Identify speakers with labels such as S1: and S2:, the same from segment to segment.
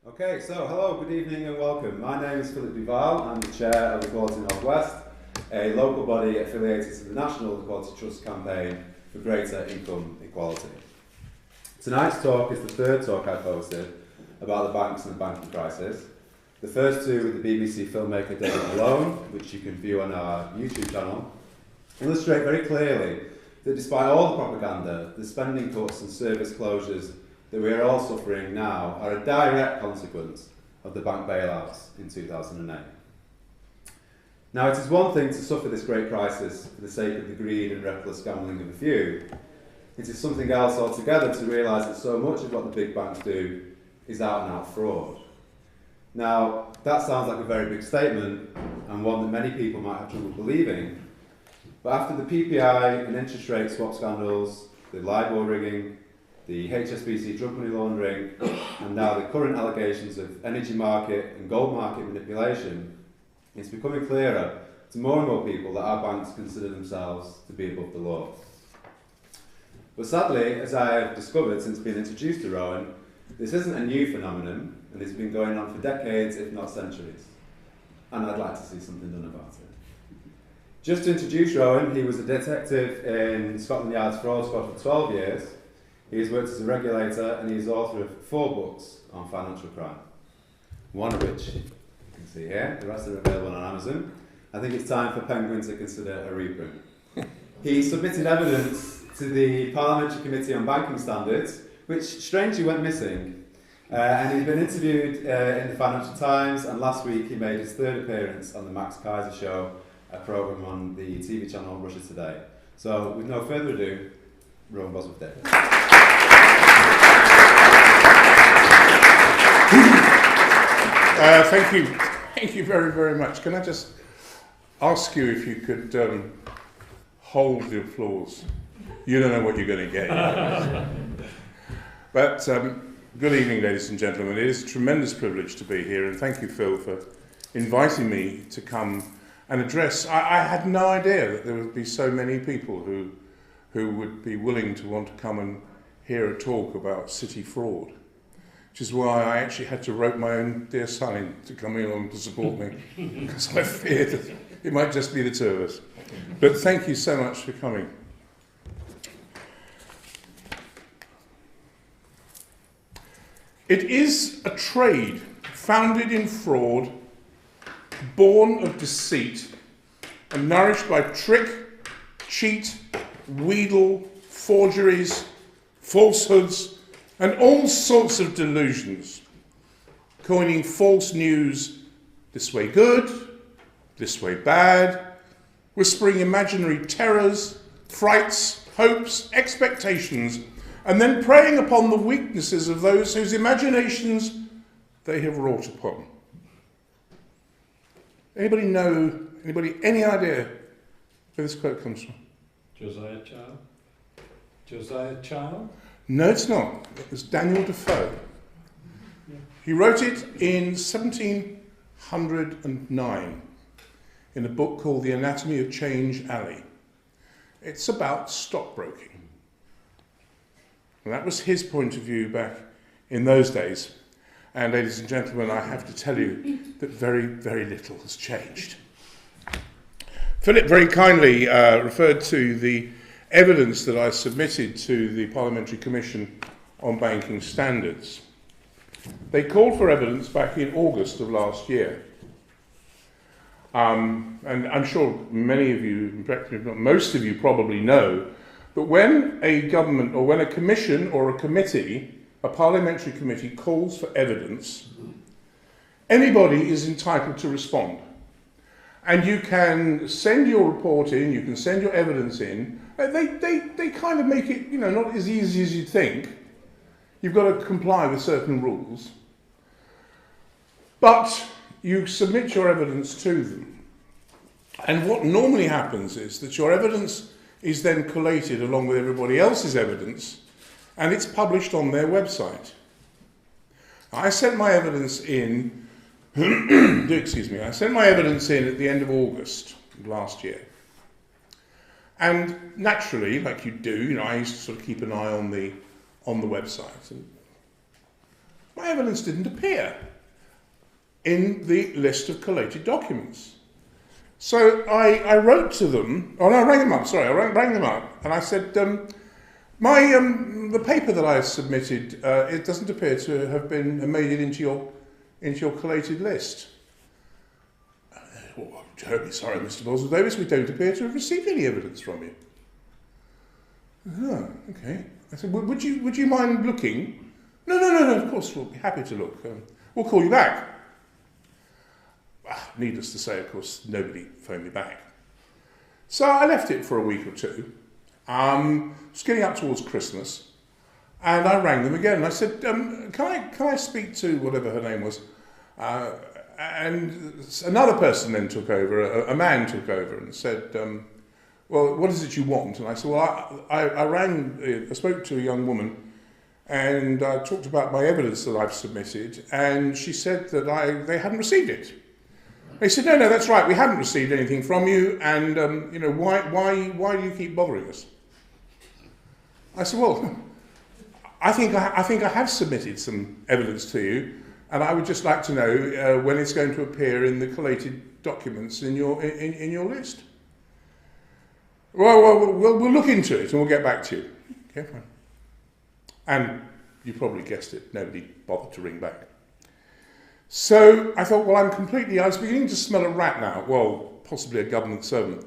S1: Okay, so hello, good evening and welcome. My name is Philip Duval. I'm the chair of Equality North West, a local body affiliated to the National Equality Trust campaign for greater income equality. Tonight's talk is the third talk I've hosted about the banks and the banking crisis. The first two with the BBC filmmaker David Malone, which you can view on our YouTube channel, illustrate very clearly that despite all the propaganda, the spending cuts and service closures that we are all suffering now are a direct consequence of the bank bailouts in 2008. Now, it is one thing to suffer this great crisis for the sake of the greed and reckless gambling of a few. It is something else altogether to realise that so much of what the big banks do is out-and-out fraud. Now, that sounds like a very big statement, and one that many people might have trouble believing, but after the PPI and interest rate swap scandals, the LIBOR rigging, the HSBC drug money laundering, and now the current allegations of energy market and gold market manipulation, it's becoming clearer to more and more people that our banks consider themselves to be above the law. But sadly, as I have discovered since being introduced to Rowan, this isn't a new phenomenon, and it's been going on for decades, if not centuries. And I'd like to see something done about it. Just to introduce Rowan, he was a detective in Scotland Yard's fraud squad for 12 years. He has worked as a regulator and he is author of 4 books on financial crime. One of which you can see here, the rest are available on Amazon. I think it's time for Penguin to consider a reprint. He submitted evidence to the Parliamentary Committee on Banking Standards, which strangely went missing. And he's been interviewed in the Financial Times, and last week he made his 3rd appearance on the Max Kaiser Show, a programme on the TV channel Russia Today. So, with no further ado, Rowan Bosworth Davies.
S2: Thank you very, very much. Can I just ask you if you could hold the applause? You don't know what you're going to get. But good evening, ladies and gentlemen. It is a tremendous privilege to be here, and thank you, Phil, for inviting me to come and address. I had no idea that there would be so many people who would be willing to want to come and hear a talk about city fraud, which is why I actually had to rope my own dear son in to come along to support me, because I feared that it might just be the two of us. But thank you so much for coming. It is a trade founded in fraud, born of deceit, and nourished by trick, cheat, wheedle, forgeries, falsehoods, and all sorts of delusions, coining false news this way good, this way bad, whispering imaginary terrors, frights, hopes, expectations, and then preying upon the weaknesses of those whose imaginations they have wrought upon. Anybody know, any idea where this quote comes from?
S3: Josiah Child? Josiah Child?
S2: No, it's not. It was Daniel Defoe. Yeah. He wrote it in 1709 in a book called The Anatomy of Change Alley. It's about stockbroking. And that was his point of view back in those days. And ladies and gentlemen, I have to tell you that very, very little has changed. Philip very kindly referred to the evidence that I submitted to the Parliamentary Commission on Banking Standards. They called for evidence back in August of last year. And I'm sure many of you, in fact, if not most of you, probably know that when a government or when a commission or a committee, a parliamentary committee, calls for evidence, anybody is entitled to respond. And you can send your report in, you can send your evidence in. They kind of make it, not as easy as you'd think. You've got to comply with certain rules. But you submit your evidence to them. And what normally happens is that your evidence is then collated along with everybody else's evidence, and it's published on their website. I sent my evidence in, I sent my evidence in at the end of August last year. And naturally, like you do, I used to sort of keep an eye on the website. And my evidence didn't appear in the list of collated documents. So I wrote to them, oh no, I rang them up, sorry, I rang them up, and I said, the paper that I submitted, it doesn't appear to have been made it into your collated list. Oh, I'm terribly sorry, Mr. Bosworth Davies, we don't appear to have received any evidence from you. Oh, okay. I said, would you mind looking? No, of course, we'll be happy to look. We'll call you back. Needless to say, of course, nobody phoned me back. So I left it for a week or two. It's getting up towards Christmas, and I rang them again. And I said, can I speak to whatever her name was? And another person then took over, a man took over and said, well, what is it you want? And I said, well, I spoke to a young woman, and I talked about my evidence that I've submitted, and she said that they hadn't received it. They said, no, that's right, we haven't received anything from you, and why do you keep bothering us? I said, well, I think I have submitted some evidence to you, and I would just like to know when it's going to appear in the collated documents in your list. Well, we'll look into it and we'll get back to you. Okay, fine. And you probably guessed it, nobody bothered to ring back. So I thought, well, I was beginning to smell a rat now, well, possibly a government servant,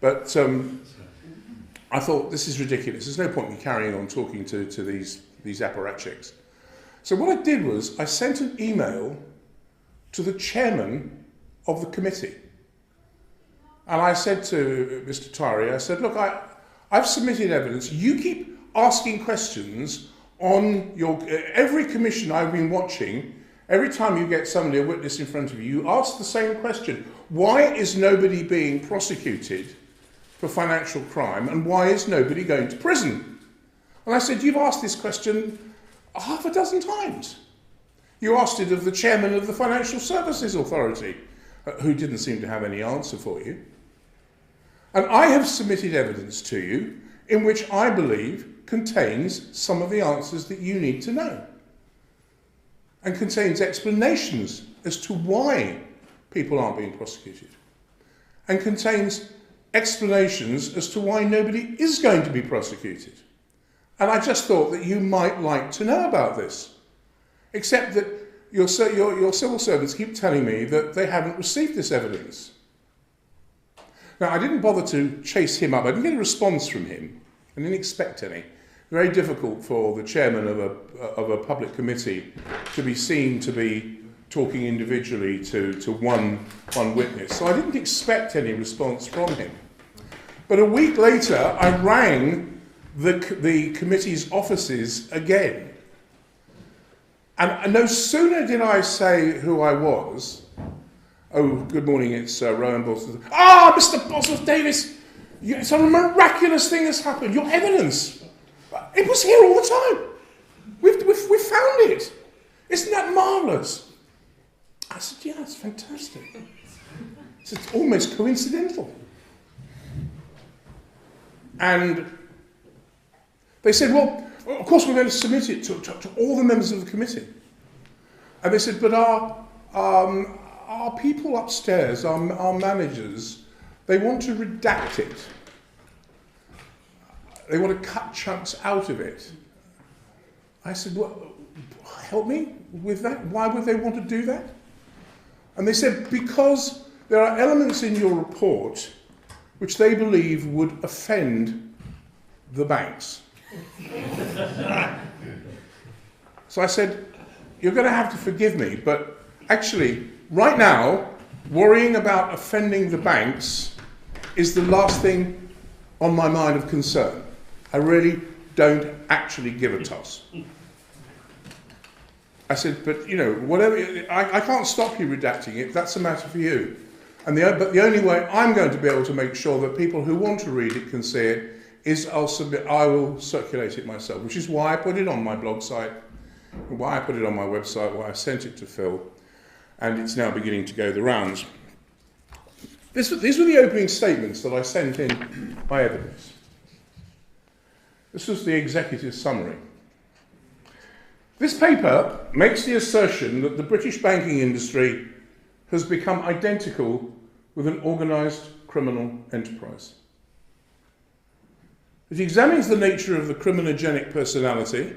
S2: but I thought, this is ridiculous, there's no point in carrying on talking to these apparatchiks. So what I did was, I sent an email to the chairman of the committee. And I said to Mr. Tari, I said, look, I've submitted evidence, you keep asking questions on every commission I've been watching. Every time you get somebody, a witness in front of you, you ask the same question. Why is nobody being prosecuted for financial crime, and why is nobody going to prison? And I said, you've asked this question half a dozen times. You asked it of the chairman of the Financial Services Authority, who didn't seem to have any answer for you. And I have submitted evidence to you in which I believe contains some of the answers that you need to know, and contains explanations as to why people aren't being prosecuted, and contains explanations as to why nobody is going to be prosecuted. And I just thought that you might like to know about this, except that your civil servants keep telling me that they haven't received this evidence. Now, I didn't bother to chase him up. I didn't get a response from him. I didn't expect any. Very difficult for the chairman of a public committee to be seen to be talking individually to one witness. So I didn't expect any response from him. But a week later, I rang the committee's offices again. And no sooner did I say who I was, oh, good morning, it's Rowan Bosworth. Ah, Mr. Bosworth Davies, some miraculous thing has happened. Your evidence, it was here all the time. We've found it. Isn't that marvellous? I said, yeah, it's fantastic. It's almost coincidental. And they said, well, of course we're going to submit it to all the members of the committee. And they said, but our people upstairs, our managers, they want to redact it. They want to cut chunks out of it. I said, well, help me with that? Why would they want to do that? And they said, because there are elements in your report which they believe would offend the banks. So I said, you're going to have to forgive me, but actually, right now, worrying about offending the banks is the last thing on my mind of concern. I really don't actually give a toss. I said, but you know, whatever, I can't stop you redacting it, that's a matter for you. But the only way I'm going to be able to make sure that people who want to read it can see it is I will circulate it myself, which is why I put it on my blog site, why I put it on my website, why I sent it to Phil, and it's now beginning to go the rounds. These were the opening statements that I sent in my evidence. This was the executive summary. This paper makes the assertion that the British banking industry has become identical with an organised criminal enterprise. It examines the nature of the criminogenic personality,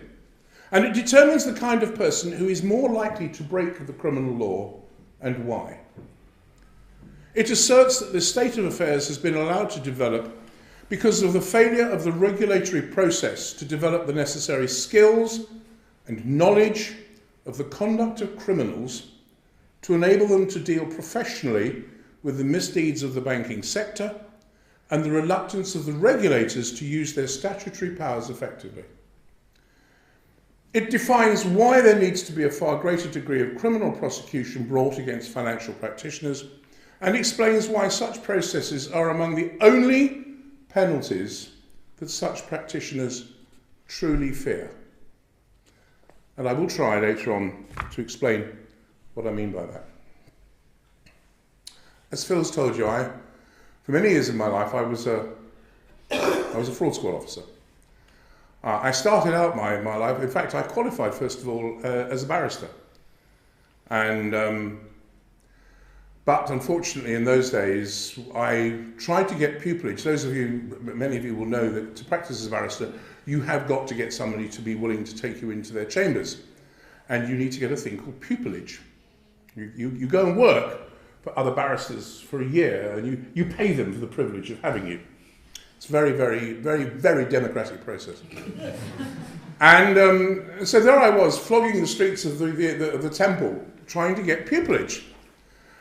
S2: and it determines the kind of person who is more likely to break the criminal law and why. It asserts that this state of affairs has been allowed to develop because of the failure of the regulatory process to develop the necessary skills and knowledge of the conduct of criminals to enable them to deal professionally with the misdeeds of the banking sector, and the reluctance of the regulators to use their statutory powers effectively. It defines why there needs to be a far greater degree of criminal prosecution brought against financial practitioners, and explains why such processes are among the only penalties that such practitioners truly fear. And I will try later on to explain what I mean by that. As Phil's told you, for many years of my life, I was a fraud squad officer. I started out my life, in fact, I qualified first of all as a barrister. But unfortunately in those days, I tried to get pupillage. Many of you will know that to practice as a barrister, you have got to get somebody to be willing to take you into their chambers. And you need to get a thing called pupillage. You go and work for other barristers for a year, and you pay them for the privilege of having you. It's a very, very, very, very democratic process. And so there I was, flogging the streets of the temple, trying to get pupillage.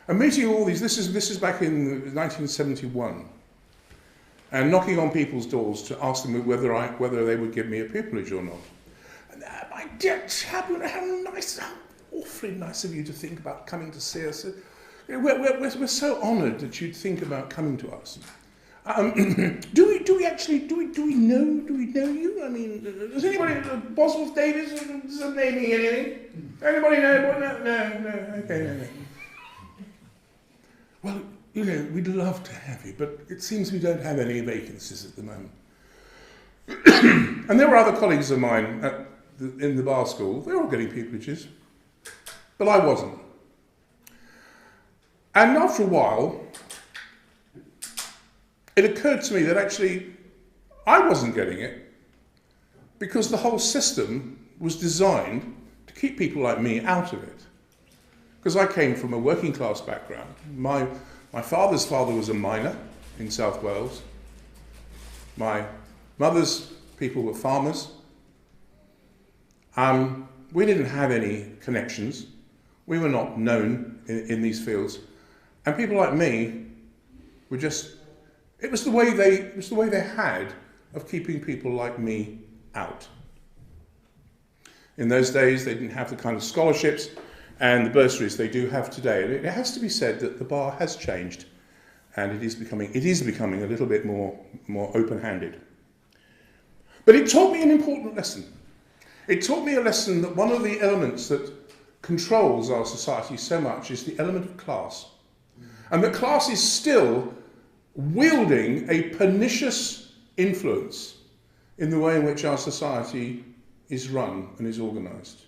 S2: And meeting all these, this is back in 1971, and knocking on people's doors to ask them whether they would give me a pupillage or not. And my dear chap, how awfully nice of you to think about coming to see us. We're so honoured that you'd think about coming to us. Do we know you? I mean, does anybody, Bosworth Davies, does that name mean anything? Anybody know? No, okay, no. Well, we'd love to have you, but it seems we don't have any vacancies at the moment. And there were other colleagues of mine in the bar school. They were all getting pupillages, but I wasn't. And after a while, it occurred to me that actually I wasn't getting it because the whole system was designed to keep people like me out of it. Because I came from a working class background. My father's father was a miner in South Wales. My mother's people were farmers. We didn't have any connections. We were not known in these fields. And people like me were just, it was the way they had of keeping people like me out. In those days, they didn't have the kind of scholarships and the bursaries they do have today. And it has to be said that the bar has changed, and it is becoming a little bit more open-handed. But it taught me an important lesson. It taught me a lesson that one of the elements that controls our society so much is the element of class. And that class is still wielding a pernicious influence in the way in which our society is run and is organised.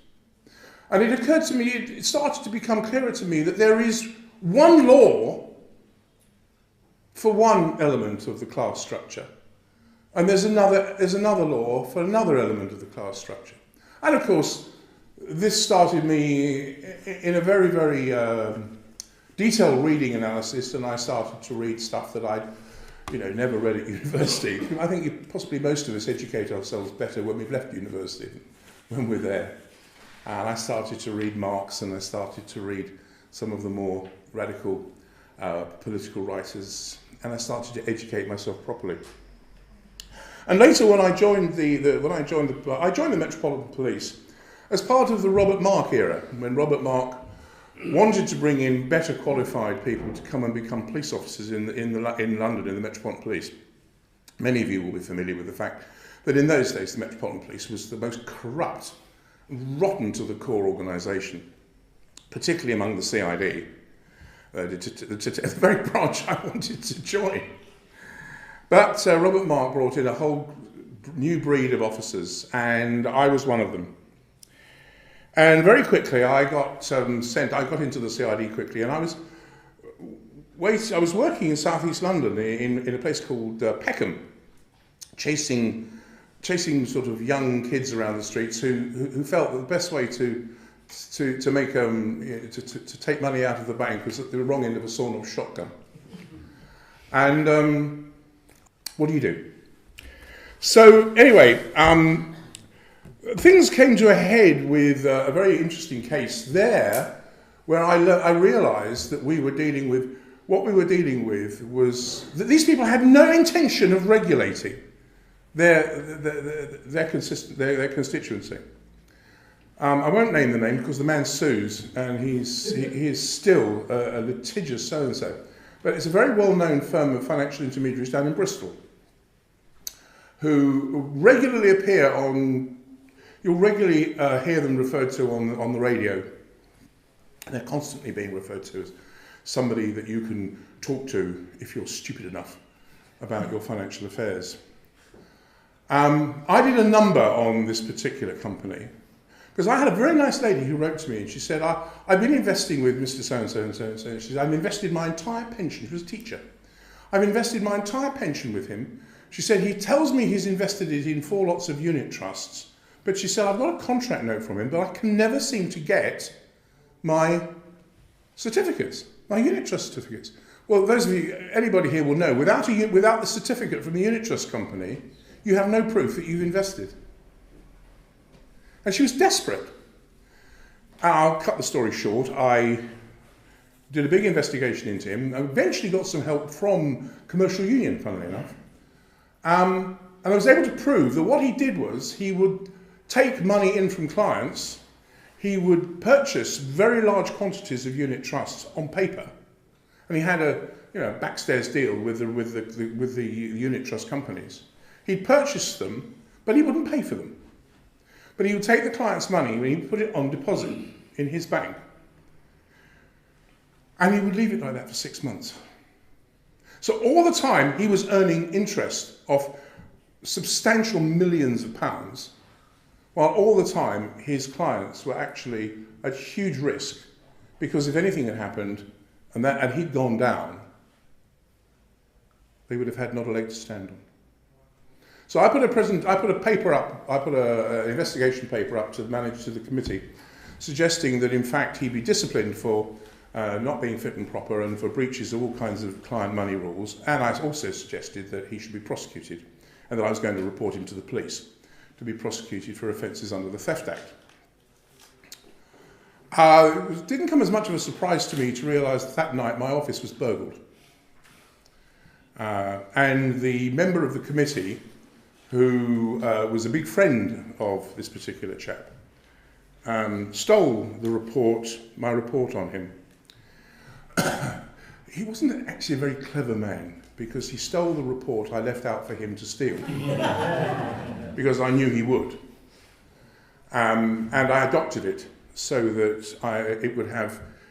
S2: And it occurred to me, it started to become clearer to me that there is one law for one element of the class structure, and there's another law for another element of the class structure. And of course, this started me in a very, very detailed reading analysis, and I started to read stuff that I'd never read at university. I think possibly most of us educate ourselves better when we've left university than when we're there. And I started to read Marx, and I started to read some of the more radical political writers, and I started to educate myself properly. And later, when I joined the Metropolitan Police as part of the Robert Mark era, when Robert Mark wanted to bring in better qualified people to come and become police officers in London in the Metropolitan Police. Many of you will be familiar with the fact that in those days the Metropolitan Police was the most corrupt, rotten to the core organisation, particularly among the CID, the very branch I wanted to join. But Robert Mark brought in a whole new breed of officers, and I was one of them. And very quickly I got I got into the CID quickly, and I was working in southeast London in a place called Peckham, chasing sort of young kids around the streets who felt that the best way to make to take money out of the bank was at the wrong end of a sawn-off shotgun. And what do you do? So anyway, things came to a head with a very interesting case there, where I realised that what we were dealing with was that these people had no intention of regulating their constituency. I won't name the name because the man sues, and he is still a litigious so-and-so. But it's a very well-known firm of financial intermediaries down in Bristol, who regularly appear on. You'll regularly hear them referred to on the radio. They're constantly being referred to as somebody that you can talk to if you're stupid enough about your financial affairs. I did a number on this particular company because I had a very nice lady who wrote to me, and she said, I've been investing with Mr. So-and-so and so-and-so. And she said, I've invested my entire pension. She was a teacher. I've invested my entire pension with him. She said, he tells me he's invested it in 4 lots of unit trusts. But she said, I've got a contract note from him, but I can never seem to get my certificates, my unit trust certificates. Well, those of you, anybody here will know, without the certificate from the unit trust company, you have no proof that you've invested. And she was desperate. I'll cut the story short. I did a big investigation into him. I eventually got some help from Commercial Union, funnily enough. And I was able to prove that what he did was he would take money in from clients, he would purchase very large quantities of unit trusts on paper, and he had a backstairs deal with the unit trust companies. He'd purchase them, but he wouldn't pay for them. But he would take the client's money and he'd put it on deposit in his bank, and he would leave it like that for 6 months. So all the time he was earning interest of substantial millions of pounds, while all the time his clients were actually at huge risk, because if anything had happened and he'd gone down, they would have had not a leg to stand on. So I put an investigation paper up to the committee, suggesting that in fact he be disciplined for not being fit and proper and for breaches of all kinds of client money rules, and I also suggested that he should be prosecuted, and that I was going to report him to the police to be prosecuted for offences under the Theft Act. It didn't come as much of a surprise to me to realise that night my office was burgled. And the member of the committee, who was a big friend of this particular chap, stole my report on him. He wasn't actually a very clever man, because he stole the report I left out for him to steal, because I knew he would. And I adopted it so that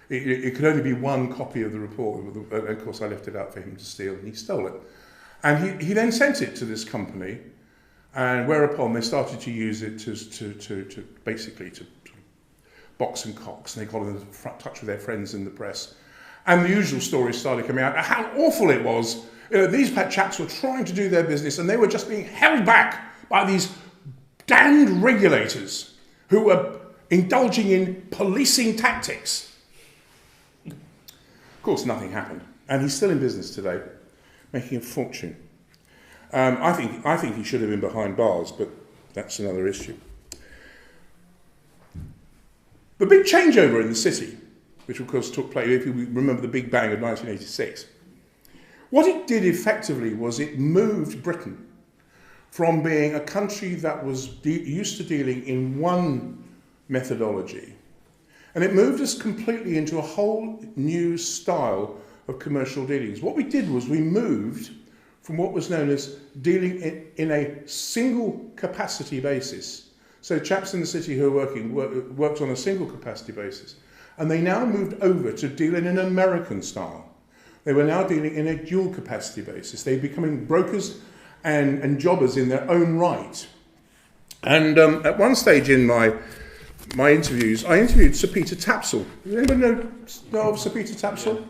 S2: it could only be one copy of the report. And of course I left it out for him to steal, and he stole it. And he then sent it to this company, and whereupon they started to use it to basically box and cocks, and they got in touch with their friends in the press. And the usual stories started coming out, how awful it was. These chaps were trying to do their business, and they were just being held back by these damned regulators who were indulging in policing tactics. Of course, nothing happened, and he's still in business today, making a fortune. I think he should have been behind bars, but that's another issue. The big changeover in the city, which of course took place, if you remember the Big Bang of 1986, what it did effectively was it moved Britain from being a country that was used to dealing in one methodology, and it moved us completely into a whole new style of commercial dealings. What we did was we moved from what was known as dealing in a single capacity basis. So chaps in the city who were worked on a single capacity basis, and they now moved over to deal in an American style. They were now dealing in a dual capacity basis. They were becoming brokers and jobbers in their own right. And at one stage in my my interviews, I interviewed Sir Peter Tapsell. Does anybody know of Sir Peter Tapsell? Yeah.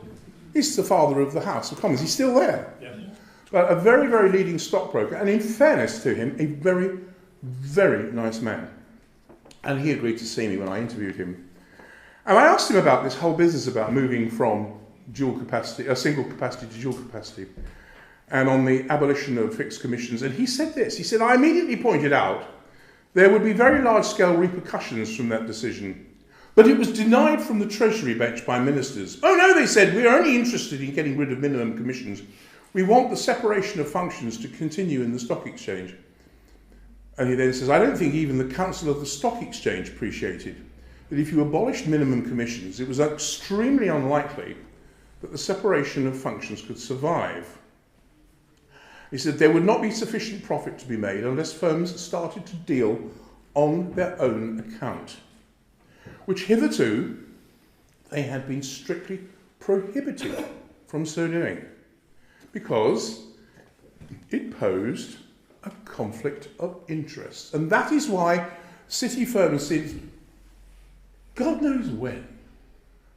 S2: He's the father of the House of Commons. He's still there. Yeah. But a very, very leading stockbroker, and in fairness to him, a very, very nice man. And he agreed to see me when I interviewed him. And I asked him about this whole business about moving from dual capacity, a single capacity to dual capacity, and on the abolition of fixed commissions. And he said this. He said, I immediately pointed out there would be very large-scale repercussions from that decision. But it was denied from the Treasury bench by ministers. Oh no, they said, we are only interested in getting rid of minimum commissions. We want the separation of functions to continue in the stock exchange. And he then says, I don't think even the Council of the Stock Exchange appreciated that if you abolished minimum commissions, it was extremely unlikely that the separation of functions could survive. He said there would not be sufficient profit to be made unless firms started to deal on their own account, which hitherto they had been strictly prohibited from so doing, because it posed a conflict of interest. And that is why city firms, since God knows when,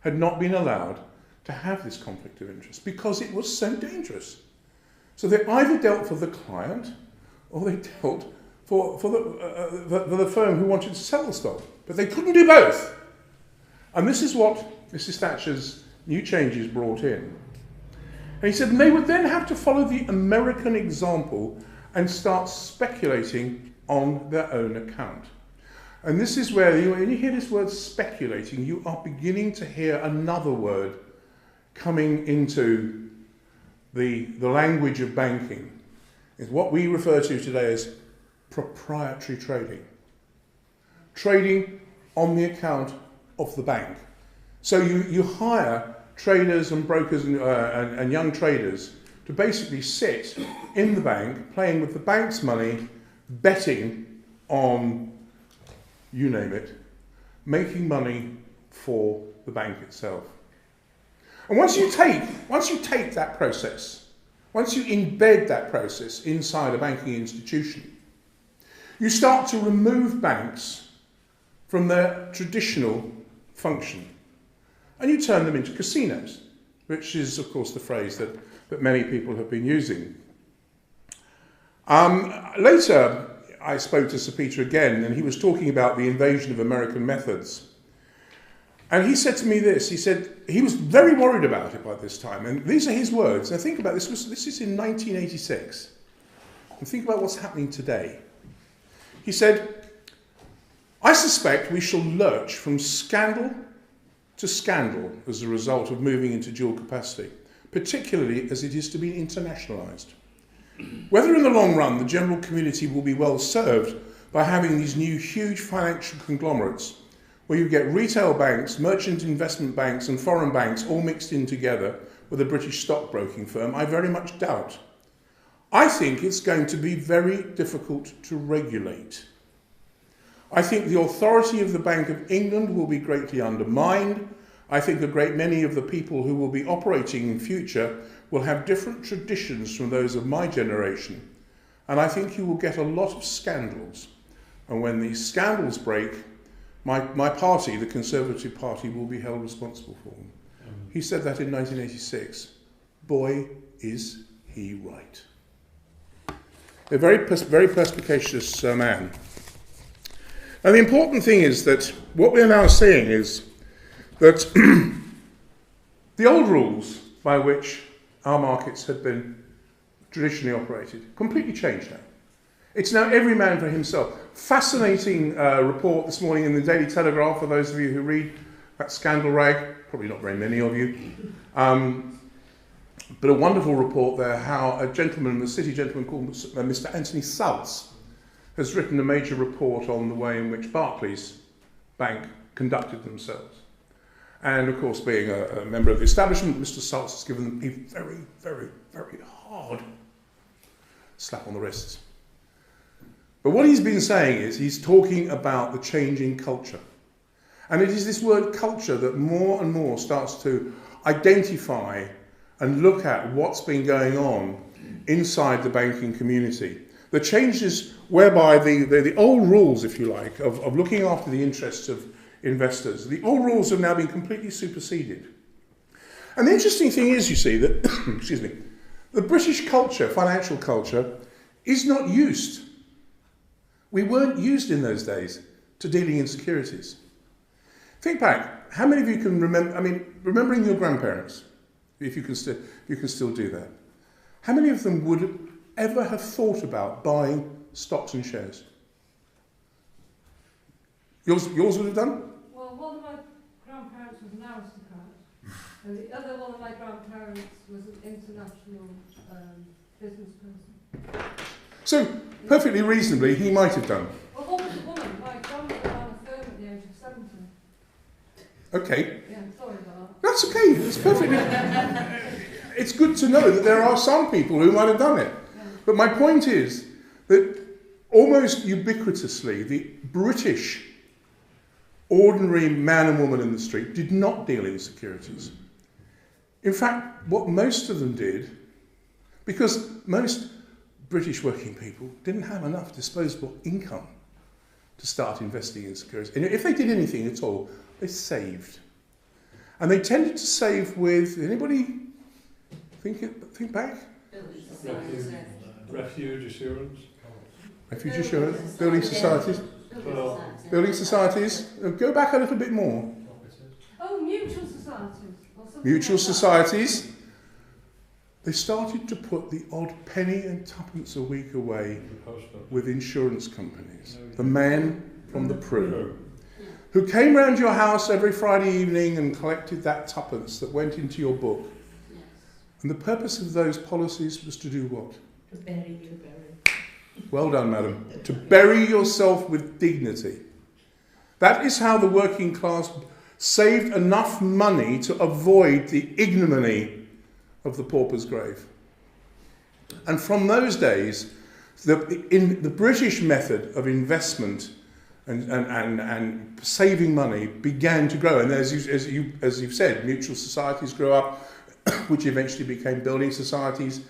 S2: had not been allowed to have this conflict of interest, because it was so dangerous. So they either dealt for the client, or they dealt for the firm who wanted to sell the stock. But they couldn't do both. And this is what Mrs. Thatcher's new changes brought in. And he said they would then have to follow the American example and start speculating on their own account. And this is where, when you hear this word speculating, you are beginning to hear another word coming into the language of banking. Is what we refer to today as proprietary trading. Trading on the account of the bank. So you hire traders and brokers and young traders to basically sit in the bank, playing with the bank's money, betting on, you name it, making money for the bank itself. And once you take that process, once you embed that process inside a banking institution, you start to remove banks from their traditional function. And you turn them into casinos, which is, of course, the phrase that many people have been using. Later, I spoke to Sir Peter again, and he was talking about the invasion of American methods. And he said to me this, he said he was very worried about it by this time, and these are his words. Now think about this, this is in 1986, and think about what's happening today. He said, I suspect we shall lurch from scandal to scandal as a result of moving into dual capacity, particularly as it is to be internationalised. Whether in the long run the general community will be well served by having these new huge financial conglomerates where you get retail banks, merchant investment banks and foreign banks all mixed in together with a British stockbroking firm, I very much doubt. I think it's going to be very difficult to regulate. I think the authority of the Bank of England will be greatly undermined. I think a great many of the people who will be operating in future will have different traditions from those of my generation. And I think you will get a lot of scandals. And when these scandals break, my party, the Conservative Party, will be held responsible for them. He said that in 1986. Boy, is he right. A very perspicacious man. Now the important thing is that what we are now seeing is that the old rules by which our markets had been traditionally operated completely changed now. It's now every man for himself. Fascinating report this morning in the Daily Telegraph for those of you who read that scandal rag, probably not very many of you, but a wonderful report there how a gentleman, a city gentleman called Mr. Anthony Saltz, has written a major report on the way in which Barclays Bank conducted themselves. And of course, being a member of the establishment, Mr. Saltz has given them a very, very, very hard slap on the wrists. But what he's been saying is he's talking about the changing culture. And it is this word culture that more and more starts to identify and look at what's been going on inside the banking community. The changes whereby the old rules, if you like, of looking after the interests of investors, the old rules have now been completely superseded. And the interesting thing is, you see, that excuse me, the British culture, financial culture, is not used. We weren't used in those days to dealing in securities. Think back. How many of you can remember? I mean, remembering your grandparents, if you can still do that. How many of them would ever have thought about buying stocks and shares? Yours would have done?
S4: Well, one of my grandparents was an aristocrat, and the other one of my grandparents was an international business person.
S2: So, perfectly reasonably, he might have done.
S4: Well, what was a woman? My grandmother ran a firm at the age of 70.
S2: Okay.
S4: Yeah, sorry about that.
S2: That's okay. It's perfectly... It's good to know that there are some people who might have done it.
S4: Yeah.
S2: But my point is that almost ubiquitously, the British ordinary man and woman in the street did not deal in securities. In fact, what most of them did, because most British working people didn't have enough disposable income to start investing in securities. And if they did anything at all, they saved. And they tended to save with, anybody think back?
S3: Refuge assurance.
S2: Refuge assurance, building societies. Building societies. Go back a little bit more.
S4: Oh, mutual societies.
S2: Mutual societies. They started to put the odd penny and twopence a week away with insurance companies. The man from the Prue, who came round your house every Friday evening and collected that twopence that went into your book. And the purpose of those policies was to do what?
S5: To bury you.
S2: Well done, madam. To bury yourself with dignity. That is how the working class saved enough money to avoid the ignominy of the pauper's grave. And from those days, the British method of investment and saving money began to grow. And as you've said, mutual societies grew up, which eventually became building societies,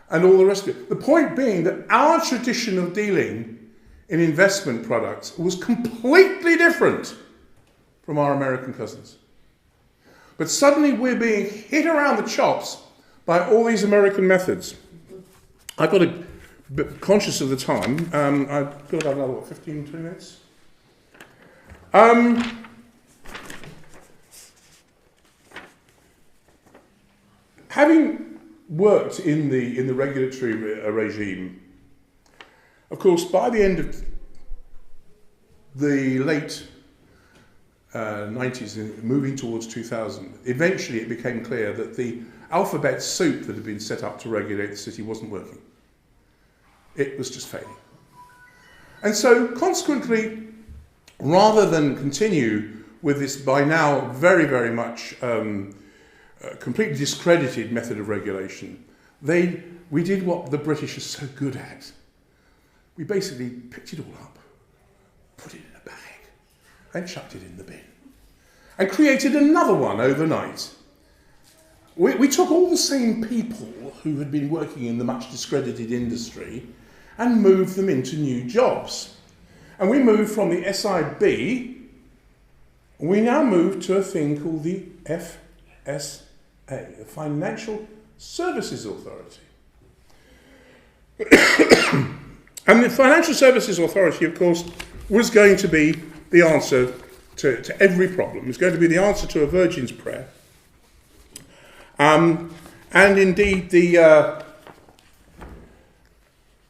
S2: and all the rest of it. The point being that our tradition of dealing in investment products was completely different from our American cousins. But suddenly we're being hit around the chops by all these American methods. I've got to be conscious of the time. I've got about another, 15, 20 minutes? Having worked in the regulatory regime, of course, by the end of the late 90s, moving towards 2000, eventually it became clear that the alphabet soup that had been set up to regulate the city wasn't working. It was just failing. And so, consequently, rather than continue with this by now very, very much completely discredited method of regulation, we did what the British are so good at. We basically picked it all up, put it in a bag, and chucked it in the bin, and created another one overnight. We took all the same people who had been working in the much discredited industry and moved them into new jobs. And we moved from the SIB, we now moved to a thing called the FSA, the Financial Services Authority. And the Financial Services Authority, of course, was going to be the answer to every problem. It was going to be the answer to a virgin's prayer. And indeed,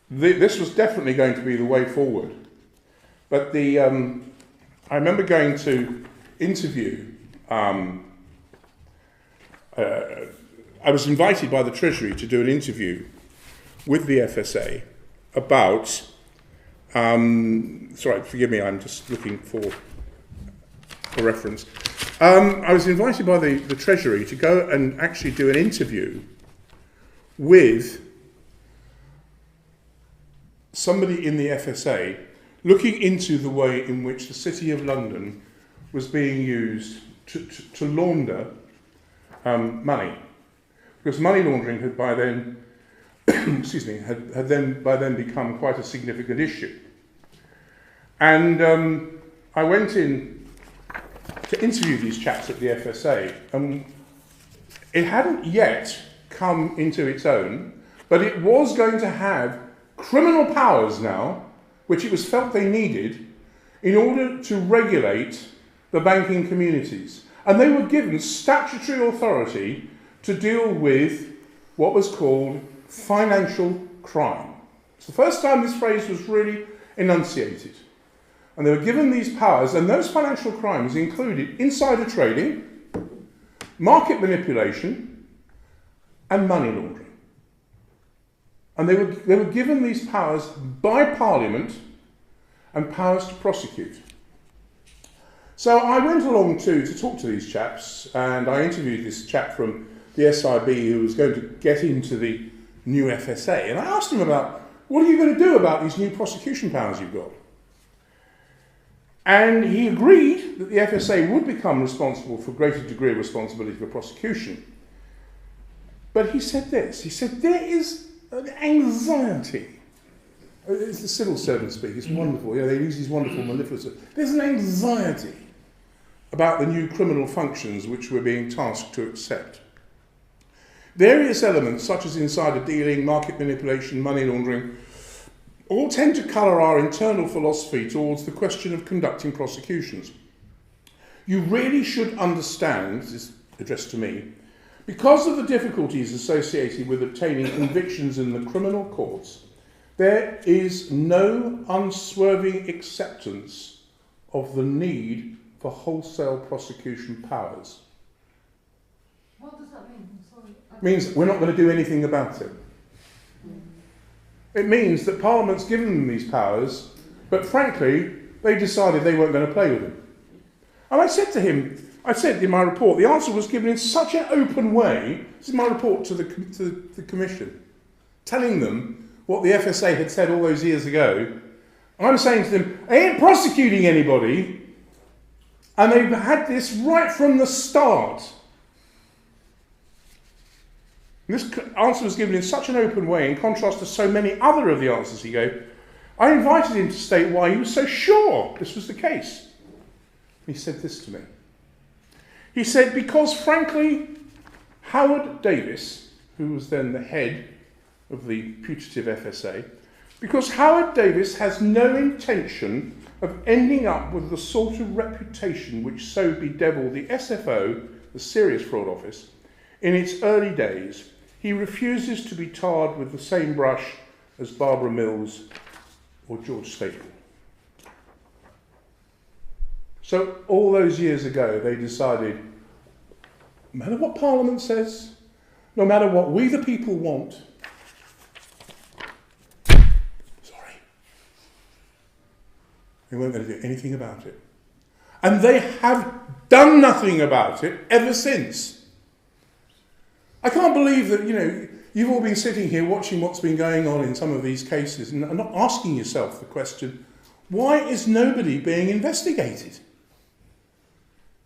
S2: this was definitely going to be the way forward. But I remember going to interview. I was invited by the Treasury to do an interview with the FSA about. Sorry, forgive me. I'm just looking for a reference. I was invited by the Treasury to go and actually do an interview with somebody in the FSA looking into the way in which the City of London was being used to launder money. Because money laundering had by then excuse me, had then by then become quite a significant issue. And I went in to interview these chaps at the FSA, and it hadn't yet come into its own, but it was going to have criminal powers now, which it was felt they needed, in order to regulate the banking communities. And they were given statutory authority to deal with what was called financial crime. It's the first time this phrase was really enunciated. And they were given these powers, and those financial crimes included insider trading, market manipulation, and money laundering. And they were given these powers by Parliament and powers to prosecute. So I went along to talk to these chaps, and I interviewed this chap from the SIB who was going to get into the new FSA. And I asked him about, what are you going to do about these new prosecution powers you've got? And he agreed that the FSA would become responsible for a greater degree of responsibility for prosecution. But he said this, he said, there is an anxiety. It's the civil servant speak, it's wonderful. You know, they use these wonderful mellifluous. There's an anxiety about the new criminal functions which we're being tasked to accept. Various elements such as insider dealing, market manipulation, money laundering, all tend to colour our internal philosophy towards the question of conducting prosecutions. You really should understand, this is addressed to me, because of the difficulties associated with obtaining convictions in the criminal courts, there is no unswerving acceptance of the need for wholesale prosecution powers.
S4: What does that mean? Sorry.
S2: It means we're not going to do anything about it. It means that Parliament's given them these powers, but frankly, they decided they weren't going to play with them. And I said to him, I said in my report, the answer was given in such an open way. This is my report to the Commission, telling them what the FSA had said all those years ago. And I'm saying to them, I ain't prosecuting anybody, and they've had this right from the start. And this answer was given in such an open way, in contrast to so many other of the answers he gave. I invited him to state why he was so sure this was the case. He said this to me. He said, because frankly, Howard Davies, who was then the head of the putative FSA, because Howard Davies has no intention of ending up with the sort of reputation which so bedeviled the SFO, the Serious Fraud Office, in its early days. He refuses to be tarred with the same brush as Barbara Mills or George Staple. So all those years ago, they decided, no matter what Parliament says, no matter what we the people want, they weren't going to do anything about it. And they have done nothing about it ever since. I can't believe that, you've all been sitting here watching what's been going on in some of these cases and not asking yourself the question, why is nobody being investigated?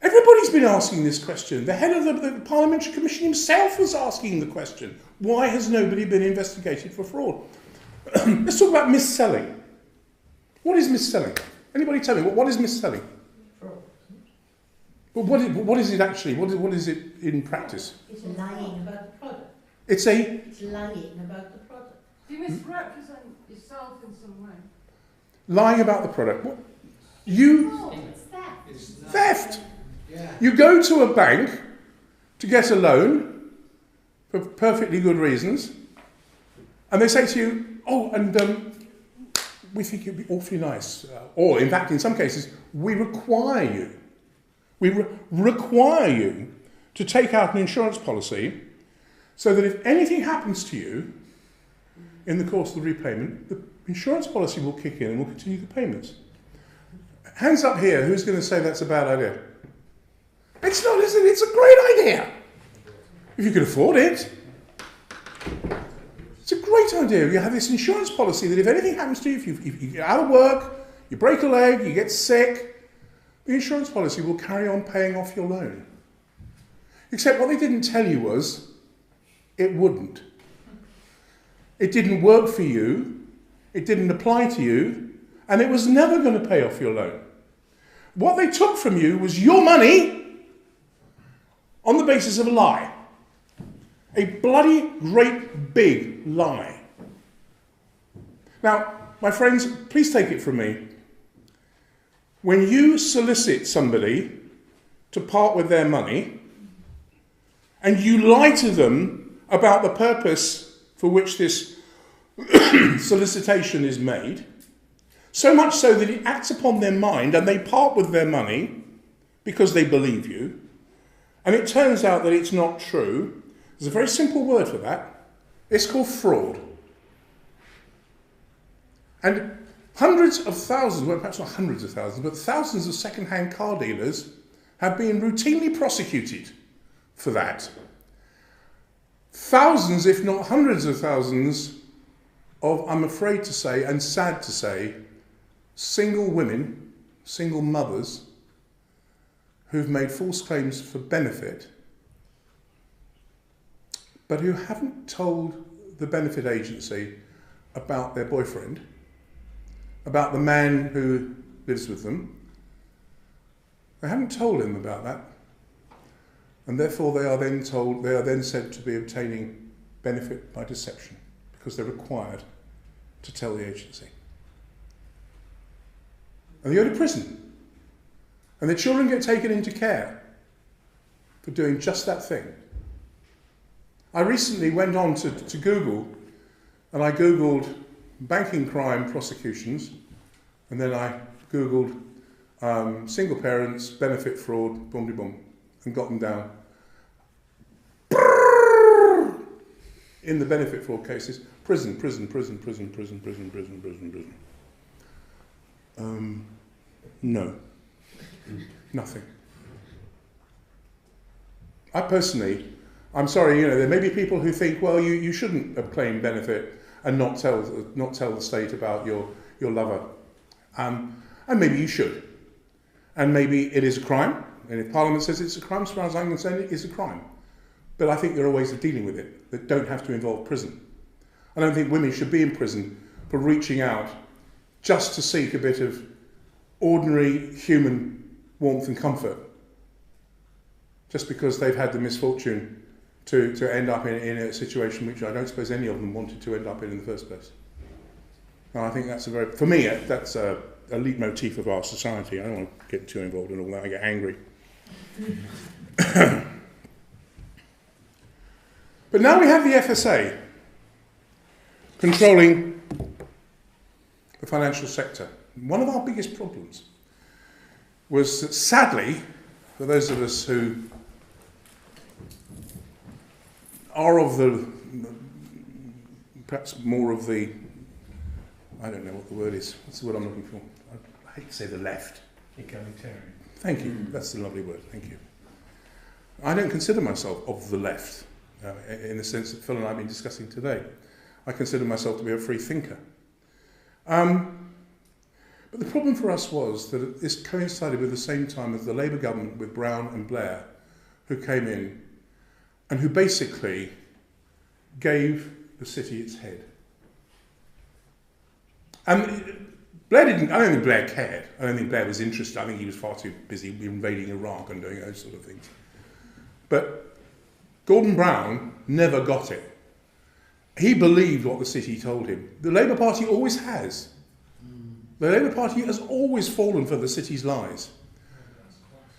S2: Everybody's been asking this question. The head of the Parliamentary Commission himself was asking the question, why has nobody been investigated for fraud? Let's talk about mis-selling. What is mis-selling? Anybody tell me, what is mis-selling? But what is it actually? What is it in practice?
S5: It's lying about the product.
S2: It's
S5: lying about the product.
S4: Do you misrepresent yourself in some way?
S2: Lying about the product.
S5: No, it's theft.
S3: It's
S2: Theft.
S3: Yeah.
S2: You go to a bank to get a loan for perfectly good reasons, and they say to you, oh, and we think it'd be awfully nice. Or, in fact, in some cases, we require you. We require you to take out an insurance policy so that if anything happens to you in the course of the repayment, the insurance policy will kick in and will continue the payments. Hands up here, who's going to say that's a bad idea? It's not, is it? It's a great idea. If you can afford it. It's a great idea. You have this insurance policy that if anything happens to you, if you get out of work, you break a leg, you get sick, the insurance policy will carry on paying off your loan. Except what they didn't tell you was, it wouldn't. it didn't work for you, it didn't apply to you, and it was never going to pay off your loan. What they took from you was your money on the basis of a lie. A bloody great big lie. Now, my friends, please take it from me. When you solicit somebody to part with their money, and you lie to them about the purpose for which this solicitation is made, so much so that it acts upon their mind and they part with their money because they believe you, and it turns out that it's not true, there's a very simple word for that. It's called fraud. And hundreds of thousands, well perhaps not hundreds of thousands, but thousands of second-hand car dealers have been routinely prosecuted for that. Thousands, if not hundreds of thousands of, I'm afraid to say, and sad to say, single women, single mothers, who've made false claims for benefit, but who haven't told the benefit agency about their boyfriend, about the man who lives with them. They haven't told him about that. And therefore they are then said to be obtaining benefit by deception because they're required to tell the agency. And they go to prison. And their children get taken into care for doing just that thing. I recently went on to Google, and I Googled banking crime prosecutions, and then I Googled single parents, benefit fraud, boom de boom, and got them down. In the benefit fraud cases, prison. No. Nothing. I personally, I'm sorry, there may be people who think, well, you shouldn't have claimed benefit and not tell the state about your lover. And maybe you should. And maybe it is a crime. And if Parliament says it's a crime, as far as I'm concerned, it is a crime. But I think there are ways of dealing with it that don't have to involve prison. I don't think women should be in prison for reaching out just to seek a bit of ordinary human warmth and comfort, just because they've had the misfortune to end up in a situation which I don't suppose any of them wanted to end up in the first place. And I think that's for me, that's a leitmotif of our society. I don't want to get too involved in all that, I get angry. But now we have the FSA controlling the financial sector. One of our biggest problems was that, sadly, for those of us who are of the, perhaps more of the, I don't know what the word is. What's the word I'm looking for? I hate to say the left.
S3: Egalitarian.
S2: Thank you. That's the lovely word. Thank you. I don't consider myself of the left, in the sense that Phil and I have been discussing today. I consider myself to be a free thinker. But the problem for us was that this coincided with the same time as the Labour government with Brown and Blair, who came in and who basically gave the city its head. And Blair didn't, I don't think Blair cared. I don't think Blair was interested. I think he was far too busy invading Iraq and doing those sort of things. But Gordon Brown never got it. He believed what the city told him. The Labour Party always has. The Labour Party has always fallen for the city's lies.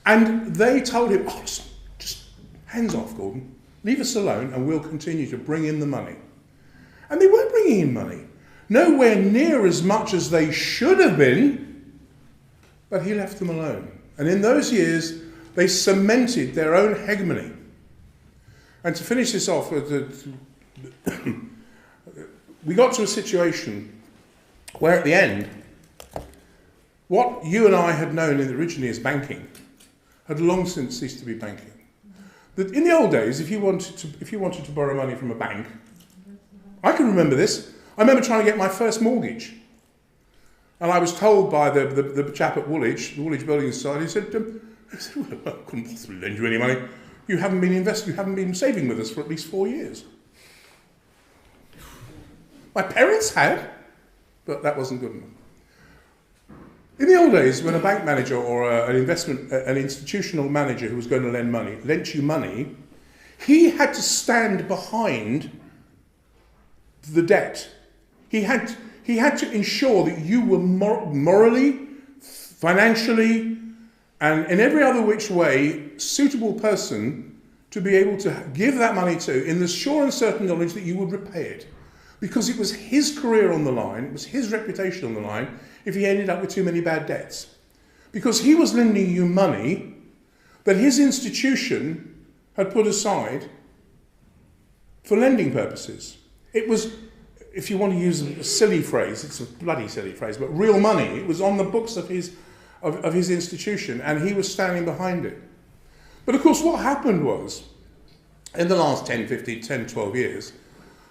S2: And they told him, oh, just hands off, Gordon. Leave us alone and we'll continue to bring in the money. And they were bringing in money. Nowhere near as much as they should have been, but he left them alone. And in those years, they cemented their own hegemony. And to finish this off, we got to a situation where at the end, what you and I had known originally as banking had long since ceased to be banking. That in the old days, if you wanted to borrow money from a bank, I can remember this. I remember trying to get my first mortgage. And I was told by the chap at Woolwich, the Woolwich Building Society, he said, well, I couldn't possibly lend you any money. You haven't been saving with us for at least 4 years. My parents had, but that wasn't good enough. In the old days, when a bank manager or an institutional manager who was going to lent you money, he had to stand behind the debt. He had to ensure that you were morally, financially, and in every other which way, suitable person to be able to give that money to in the sure and certain knowledge that you would repay it. Because it was his career on the line, it was his reputation on the line, if he ended up with too many bad debts. Because he was lending you money that his institution had put aside for lending purposes. It was, if you want to use a silly phrase, it's a bloody silly phrase, but real money. It was on the books of his institution, and he was standing behind it. But of course, what happened was, in the last 10, 15, 10, 12 years,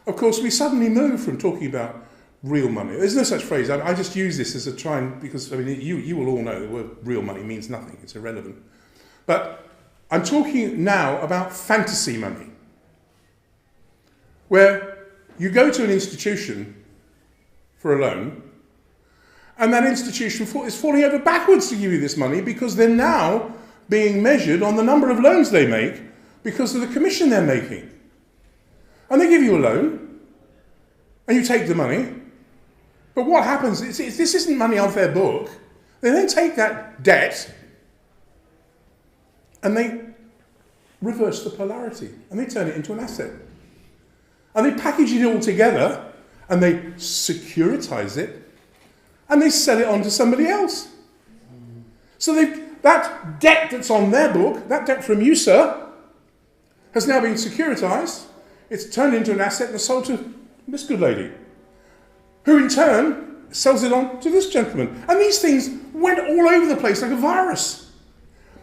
S2: of course, we suddenly moved from talking about real money. There's no such phrase. I just use this as a because I mean, you will all know the word real money means nothing. It's irrelevant. But I'm talking now about fantasy money, where you go to an institution for a loan, and that institution is falling over backwards to give you this money because they're now being measured on the number of loans they make because of the commission they're making. And they give you a loan, and you take the money. But what happens is this isn't money off their book. They then take that debt, and they reverse the polarity, and they turn it into an asset. And they package it all together, and they securitize it, and they sell it on to somebody else. So that debt that's on their book, that debt from you, sir, has now been securitized. It's turned into an asset and sold to this good lady, who in turn sells it on to this gentleman. And these things went all over the place like a virus.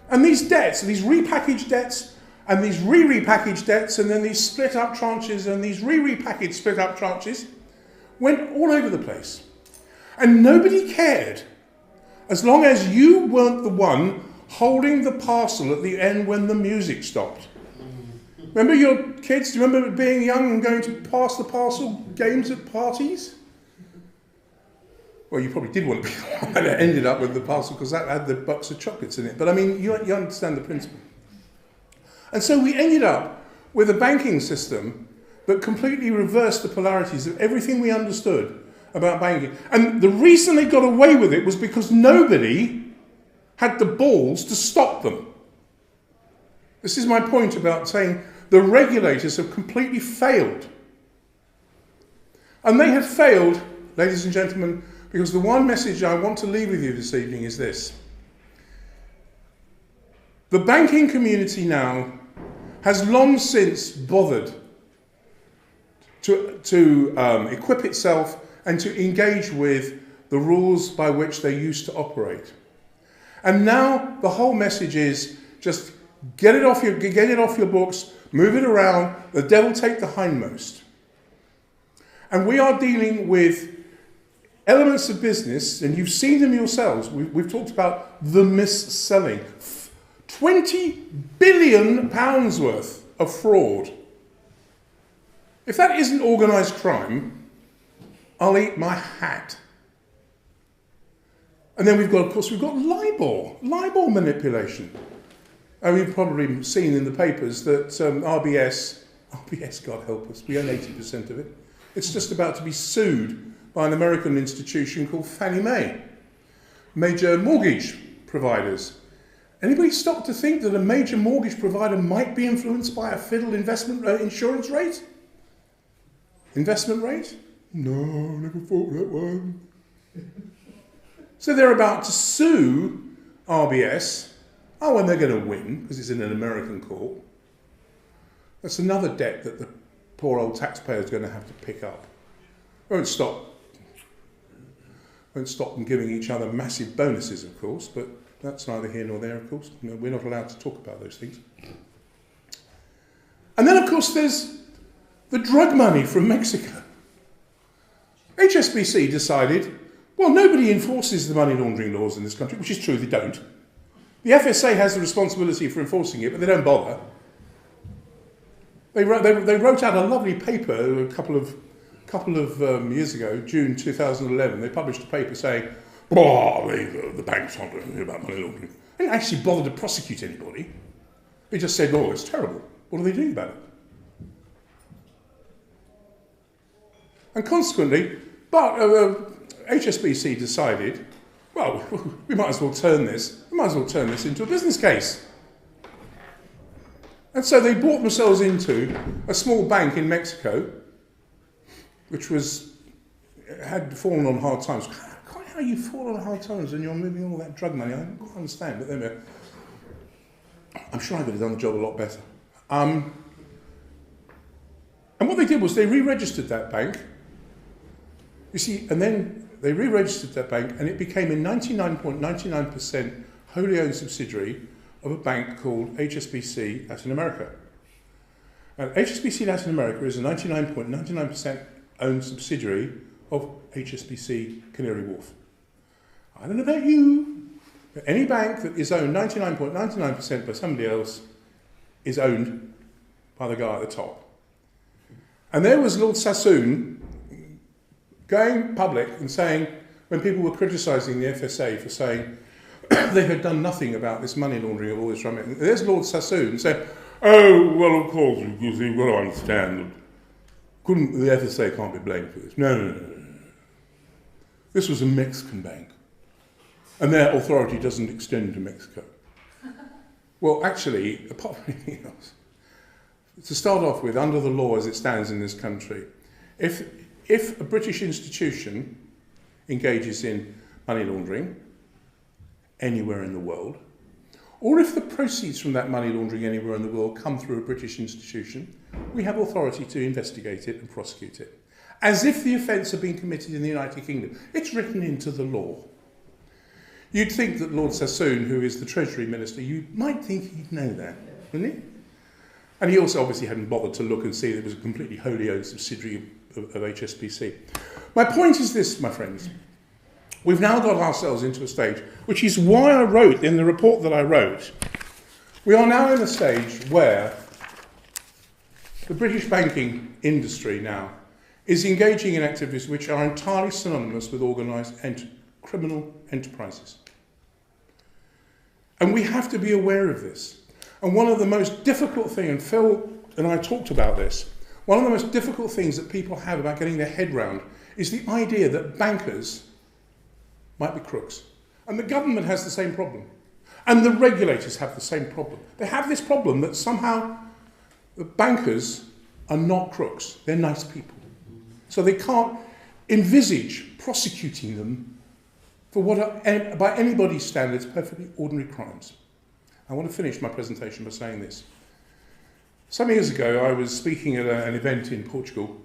S2: And these debts, these repackaged debts, and these re-repackaged debts, and then these split up tranches, and these re-repackaged split up tranches, went all over the place. And nobody cared, as long as you weren't the one holding the parcel at the end when the music stopped. Remember your kids? Do you remember being young and going to pass the parcel games at parties? Well, you probably did want to be the one that ended up with the parcel because that had the box of chocolates in it. But I mean, you understand the principle. And so we ended up with a banking system that completely reversed the polarities of everything we understood about banking. And the reason they got away with it was because nobody had the balls to stop them. This is my point about saying the regulators have completely failed. And they have failed, ladies and gentlemen, because the one message I want to leave with you this evening is this. The banking community now has long since bothered to equip itself and to engage with the rules by which they used to operate. And now the whole message is just get it off your books, move it around, the devil take the hindmost. And we are dealing with elements of business, and you've seen them yourselves. We've talked about the mis-selling. £20 billion worth of fraud. If that isn't organised crime, I'll eat my hat. And then we've got LIBOR manipulation. And we've probably seen in the papers that RBS, God help us, we own 80% of it. It's just about to be sued by an American institution called Fannie Mae. Major mortgage providers. Anybody stop to think that a major mortgage provider might be influenced by a fiddle insurance rate? Investment rate? No, never thought that one. So they're about to sue RBS. Oh, and they're going to win, because it's in an American court. That's another debt that the poor old taxpayer is going to have to pick up. Won't stop them giving each other massive bonuses, of course, but that's neither here nor there, of course. No, we're not allowed to talk about those things. And then, of course, there's the drug money from Mexico. HSBC decided, well, nobody enforces the money laundering laws in this country, which is true, they don't. The FSA has the responsibility for enforcing it, but they don't bother. They wrote out a lovely paper a couple of couple of years ago, June 2011, they published a paper saying, the banks aren't doing anything about money laundering. They didn't actually bother to prosecute anybody. They just said, oh, it's terrible. What are they doing about it? And consequently, but HSBC decided, well, we might as well turn this into a business case. And so they bought themselves into a small bank in Mexico, which had fallen on hard times. Quite how you fall on hard times and you're moving all that drug money, I don't quite understand, but anyway, I'm sure I could have done the job a lot better. And what they did was they re-registered that bank. You see, and then they re-registered that bank and it became a 99.99% wholly owned subsidiary of a bank called HSBC Latin America. And HSBC Latin America is a 99.99% owned subsidiary of HSBC Canary Wharf. I don't know about you, but any bank that is owned 99.99% by somebody else is owned by the guy at the top. And there was Lord Sassoon going public and saying, when people were criticising the FSA for saying they had done nothing about this money laundering of all this money, there's Lord Sassoon saying, oh, well, of course, you've got to understand that the FSA can't be blamed for this. No. This was a Mexican bank, and their authority doesn't extend to Mexico. Well, actually, apart from anything else, to start off with, under the law as it stands in this country, if a British institution engages in money laundering anywhere in the world, or if the proceeds from that money laundering anywhere in the world come through a British institution, we have authority to investigate it and prosecute it. As if the offence had been committed in the United Kingdom. It's written into the law. You'd think that Lord Sassoon, who is the Treasury Minister, you might think he'd know that, wouldn't he? And he also obviously hadn't bothered to look and see that it was a completely wholly owned subsidiary of HSBC. My point is this, my friends. We've now got ourselves into a stage, which is why I wrote in the report that I wrote, we are now in a stage where the British banking industry now is engaging in activities which are entirely synonymous with organised criminal enterprises. And we have to be aware of this. And one of the most difficult things, and Phil and I talked about this, one of the most difficult things that people have about getting their head round is the idea that bankers might be crooks. And the government has the same problem. And the regulators have the same problem. They have this problem that somehow the bankers are not crooks. They're nice people. So they can't envisage prosecuting them for what are, by anybody's standards, perfectly ordinary crimes. I want to finish my presentation by saying this. Some years ago, I was speaking at an event in Portugal.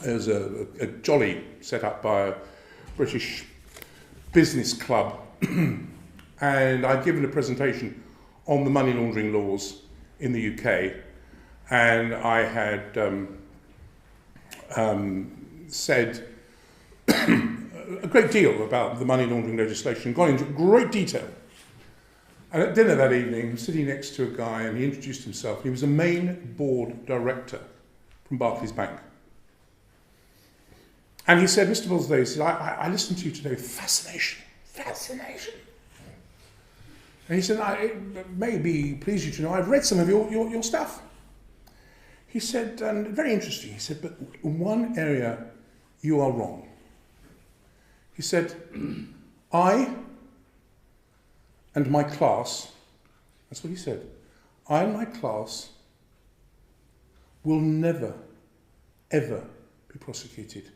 S2: There was a jolly set up by a British business club, and I'd given a presentation on the money laundering laws in the UK, and I had said a great deal about the money laundering legislation, gone into great detail. And at dinner that evening, I'm sitting next to a guy, and he introduced himself. He was a main board director from Barclays Bank. And he said, Mr. Bosworth Davies, I listened to you today with fascination. And he said, it may be please you to know, I've read some of your stuff. He said, and very interesting, he said, but in one area you are wrong. He said, I and my class, that's what he said, I and my class will never, ever be prosecuted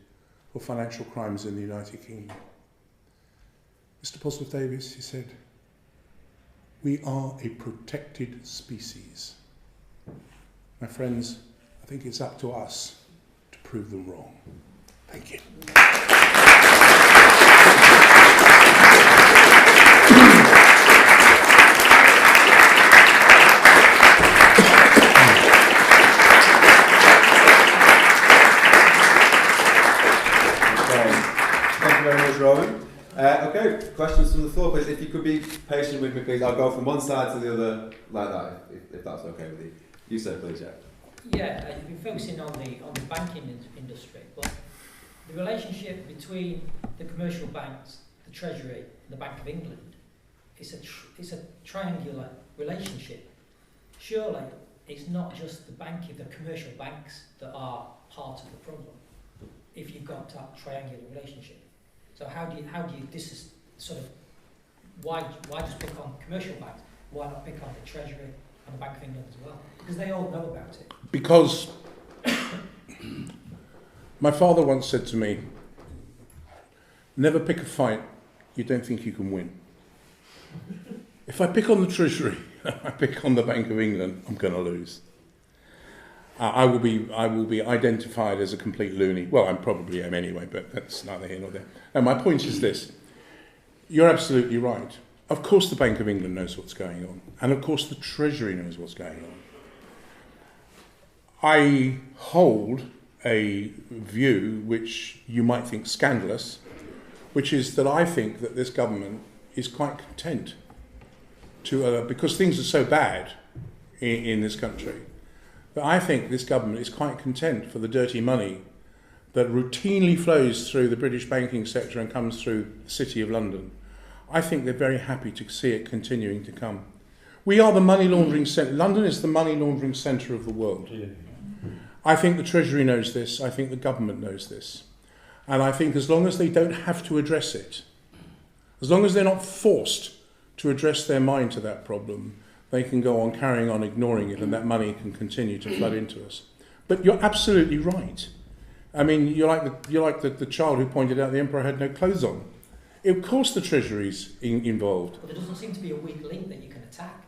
S2: for financial crimes in the United Kingdom. Mr. Bosworth Davies, he said, we are a protected species. My friends, I think it's up to us to prove them wrong. Thank you.
S1: Rowan. Okay, questions from the floor, please. If you could be patient with me, please. I'll go from one side to the other like that, if that's okay with you. You say, please, yeah.
S6: Yeah, you've been focusing on the banking industry, but the relationship between the commercial banks, the Treasury, and the Bank of England, it's a triangular relationship. Surely it's not just the commercial banks that are part of the problem. If you've got that triangular relationship, so how do you? This is sort of why just pick on commercial banks? Why not pick on the Treasury and the Bank of England as well? Because they all know about it.
S2: Because my father once said to me, never pick a fight you don't think you can win. If I pick on the Treasury, I pick on the Bank of England, I'm going to lose. I will be identified as a complete loony. Well, I probably am anyway, but that's neither here nor there. And my point is this. You're absolutely right. Of course the Bank of England knows what's going on. And of course the Treasury knows what's going on. I hold a view which you might think scandalous, which is that I think that this government is quite content to, because things are so bad in this country, that I think this government is quite content for the dirty money that routinely flows through the British banking sector and comes through the City of London. I think they're very happy to see it continuing to come. We are the money laundering centre. London is the money laundering centre of the world.
S3: Yeah.
S2: I think the Treasury knows this. I think the government knows this. And I think as long as they don't have to address it, as long as they're not forced to address their mind to that problem, they can go on carrying on ignoring it and that money can continue to flood into us. But you're absolutely right. I mean, you're like the child who pointed out the emperor had no clothes on. Of course the Treasury's involved.
S6: But there doesn't seem to be a weak link that you can attack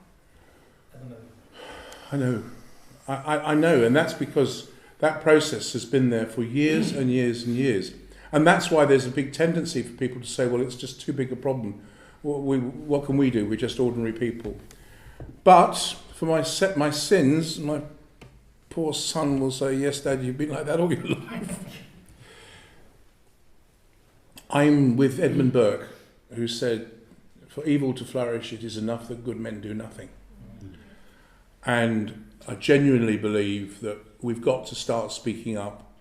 S6: at the moment.
S2: I know. I know, and that's because that process has been there for years and years and years. And that's why there's a big tendency for people to say, well, it's just too big a problem. What can we do? We're just ordinary people. But for my sins, my poor son will say, yes, Dad, you've been like that all your life. I'm with Edmund Burke, who said, for evil to flourish, it is enough that good men do nothing. And I genuinely believe that we've got to start speaking up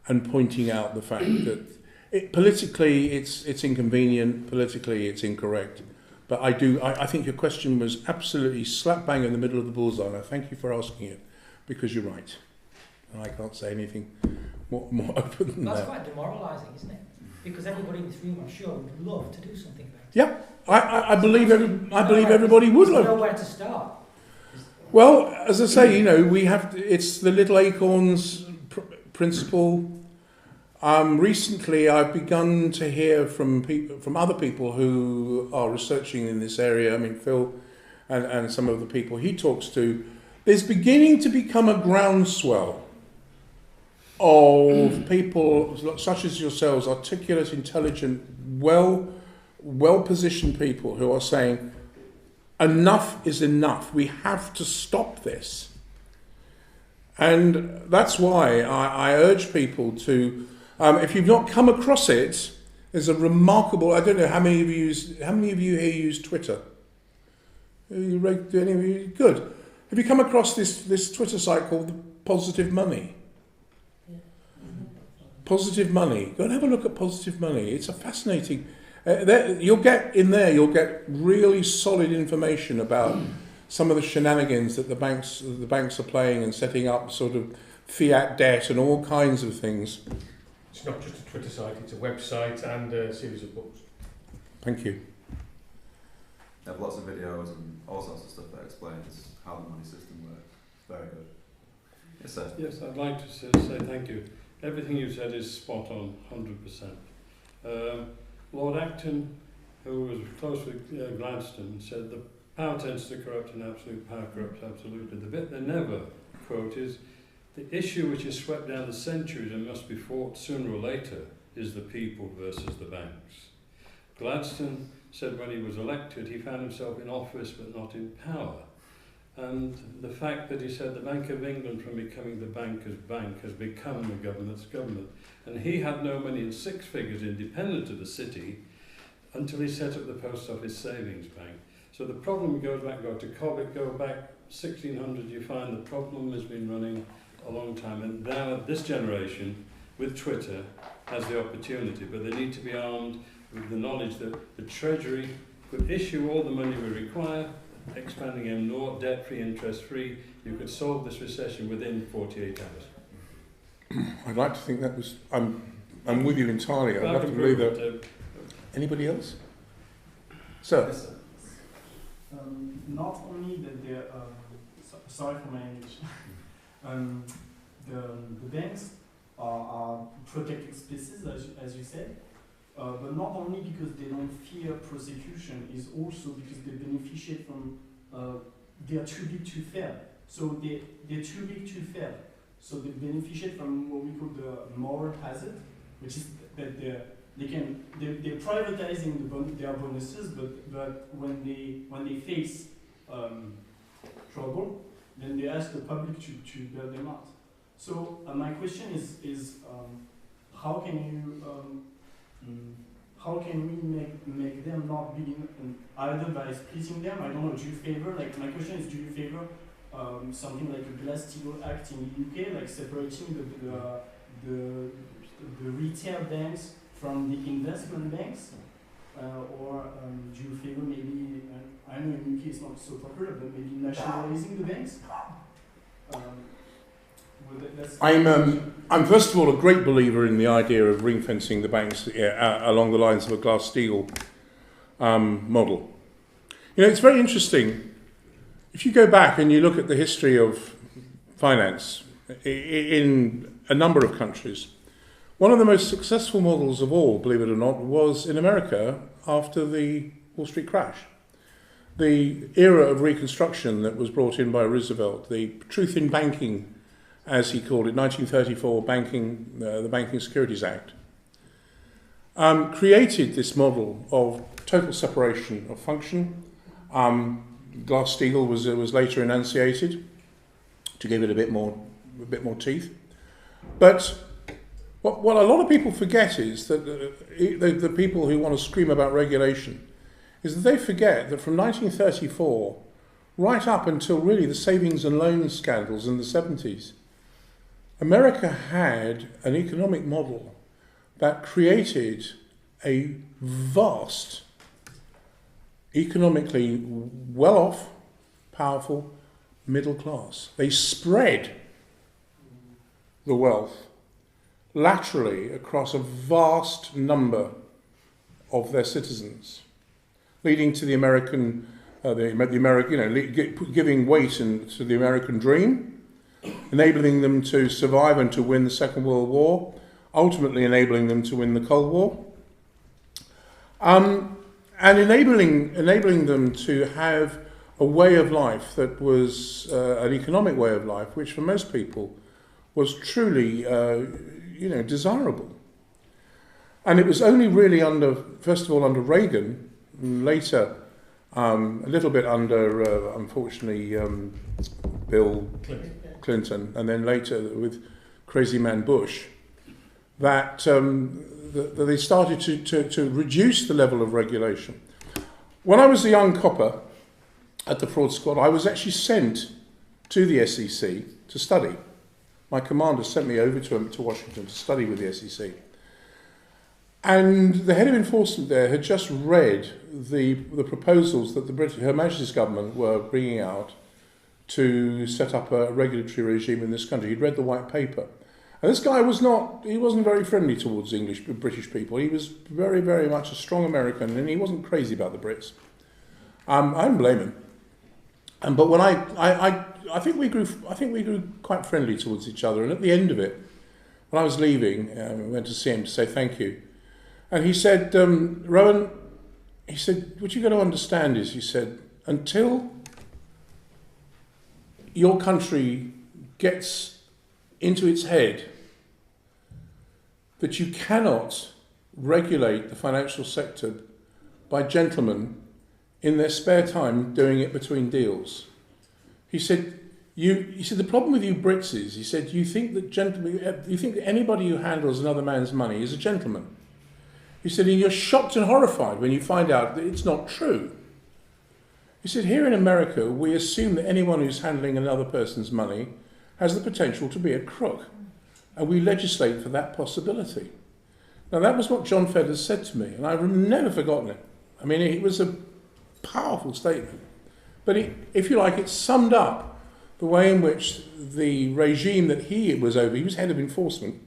S2: and pointing out the fact that politically it's inconvenient, politically it's incorrect. But I think your question was absolutely slap bang in the middle of the bullseye, and I thank you for asking it, because you're right. And I can't say anything more open than that.
S6: That's quite demoralising, isn't it? Because everybody in this room, I'm sure, would love to do something about it.
S2: Yeah, I believe everybody would love.
S6: There's nowhere to start.
S2: Well, as I say, it's the little acorns principle. Recently, I've begun to hear from other people who are researching in this area. I mean, Phil and some of the people he talks to. There's beginning to become a groundswell of people such as yourselves, articulate, intelligent, well-positioned people who are saying, enough is enough. We have to stop this. And that's why I urge people to, if you've not come across it, there's a remarkable, I don't know how many of you here use Twitter? Do any of you? Good. Have you come across this Twitter site called Positive Money? Positive Money. Go and have a look at Positive Money. It's a fascinating. You'll get really solid information about some of the shenanigans that the banks are playing and setting up sort of fiat debt and all kinds of things.
S7: It's not just a Twitter site; it's a website and a series of books.
S2: Thank you.
S1: They have lots of videos and all sorts of stuff that explains how the money system works. It's very good. Yes, sir.
S3: Yes, I'd like to say thank you. Everything you said is spot on, 100%. Lord Acton, who was close with Gladstone, said the power tends to corrupt and absolute power corrupts absolutely. The bit they never quote is the issue which is swept down the centuries and must be fought sooner or later is the people versus the banks. Gladstone said when he was elected he found himself in office but not in power. And the fact that he said the Bank of England, from becoming the banker's bank, has become the government's government. And he had no money in six figures independent of the city until he set up the Post Office Savings Bank. So the problem goes back to Cobbett, go back 1600, you find the problem has been running a long time, and now this generation, with Twitter, has the opportunity, but they need to be armed with the knowledge that the Treasury could issue all the money we require, expanding M0, debt-free, interest-free. You could solve this recession within 48 hours.
S2: I'd like to think that was... I'm with you entirely. I'd
S3: Well, I
S2: love to
S3: can
S2: believe
S3: prove
S2: that.
S3: it,
S2: Anybody else? Sir?
S8: Not only that they're, sorry for my English, the banks are protected species, as you said, but not only because they don't fear prosecution, is also because they beneficiate from, they are too big to fail. So they're too big to fail. So they beneficiate from what we call the moral hazard, which is that they're privatizing their bonuses, but when they face trouble, then they ask the public to bail them out. So my question is how can we make them not be either by splitting them? I don't know. Do you favor, like, my question is, do you favor something like a Glass-Steagall Act in the UK, like separating the retail banks from the investment banks, or do you favor maybe, I know in the UK it's not so popular, but maybe nationalizing the banks?
S2: I'm first of all a great believer in the idea of ring fencing the banks along the lines of a Glass-Steagall model. You know, it's very interesting. If you go back and you look at the history of finance in a number of countries, one of the most successful models of all, believe it or not, was in America after the Wall Street crash. The era of Reconstruction that was brought in by Roosevelt, the truth in banking, as he called it, 1934 the Banking Securities Act, created this model of total separation of function. Glass-Steagall was later enunciated to give it a bit more teeth. But what a lot of people forget is that the people who want to scream about regulation is that they forget that from 1934 right up until really the savings and loans scandals in the 70s, America had an economic model that created a vast, economically well-off, powerful middle class. They spread the wealth laterally across a vast number of their citizens, leading to the American, giving weight to the American dream, enabling them to survive and to win the Second World War, ultimately enabling them to win the Cold War, and enabling them to have a way of life that was an economic way of life, which for most people was truly, desirable. And it was only really first of all under Reagan, later a little bit under, unfortunately, Bill Clinton, and then later with crazy man Bush, that they started to reduce the level of regulation. When I was a young copper at the fraud squad, I was actually sent to the SEC to study. My commander sent me over to Washington to study with the SEC. And the head of enforcement there had just read the proposals that Her Majesty's government were bringing out to set up a regulatory regime in this country. He'd read the white paper. And this guy wasn't very friendly towards British people. He was very, very much a strong American, and he wasn't crazy about the Brits. I don't blame him. But when I think we grew quite friendly towards each other. And at the end of it, when I was leaving, I went to see him to say thank you. And he said, Rowan, he said, what you've got to understand is, he said, until your country gets into its head that you cannot regulate the financial sector by gentlemen in their spare time doing it between deals. He said, the problem with you Brits is, he said, you think that anybody who handles another man's money is a gentleman. He said, and you're shocked and horrified when you find out that it's not true. He said, here in America, we assume that anyone who's handling another person's money has the potential to be a crook. And we legislate for that possibility. Now, that was what John Fedders said to me, and I've never forgotten it. I mean, it was a powerful statement. But if you like, it summed up the way in which the regime that he was over, he was head of enforcement,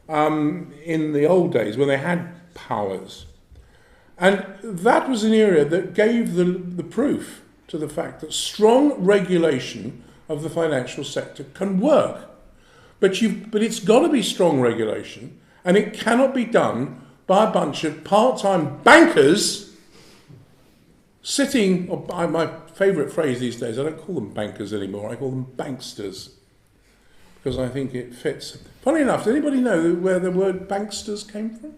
S2: in the old days when they had powers. And that was an area that gave the proof to the fact that strong regulation of the financial sector can work. But it's got to be strong regulation, and it cannot be done by a bunch of part-time bankers sitting, or my favourite phrase these days, I don't call them bankers anymore, I call them banksters, because I think it fits. Funny enough, does anybody know where the word banksters came from?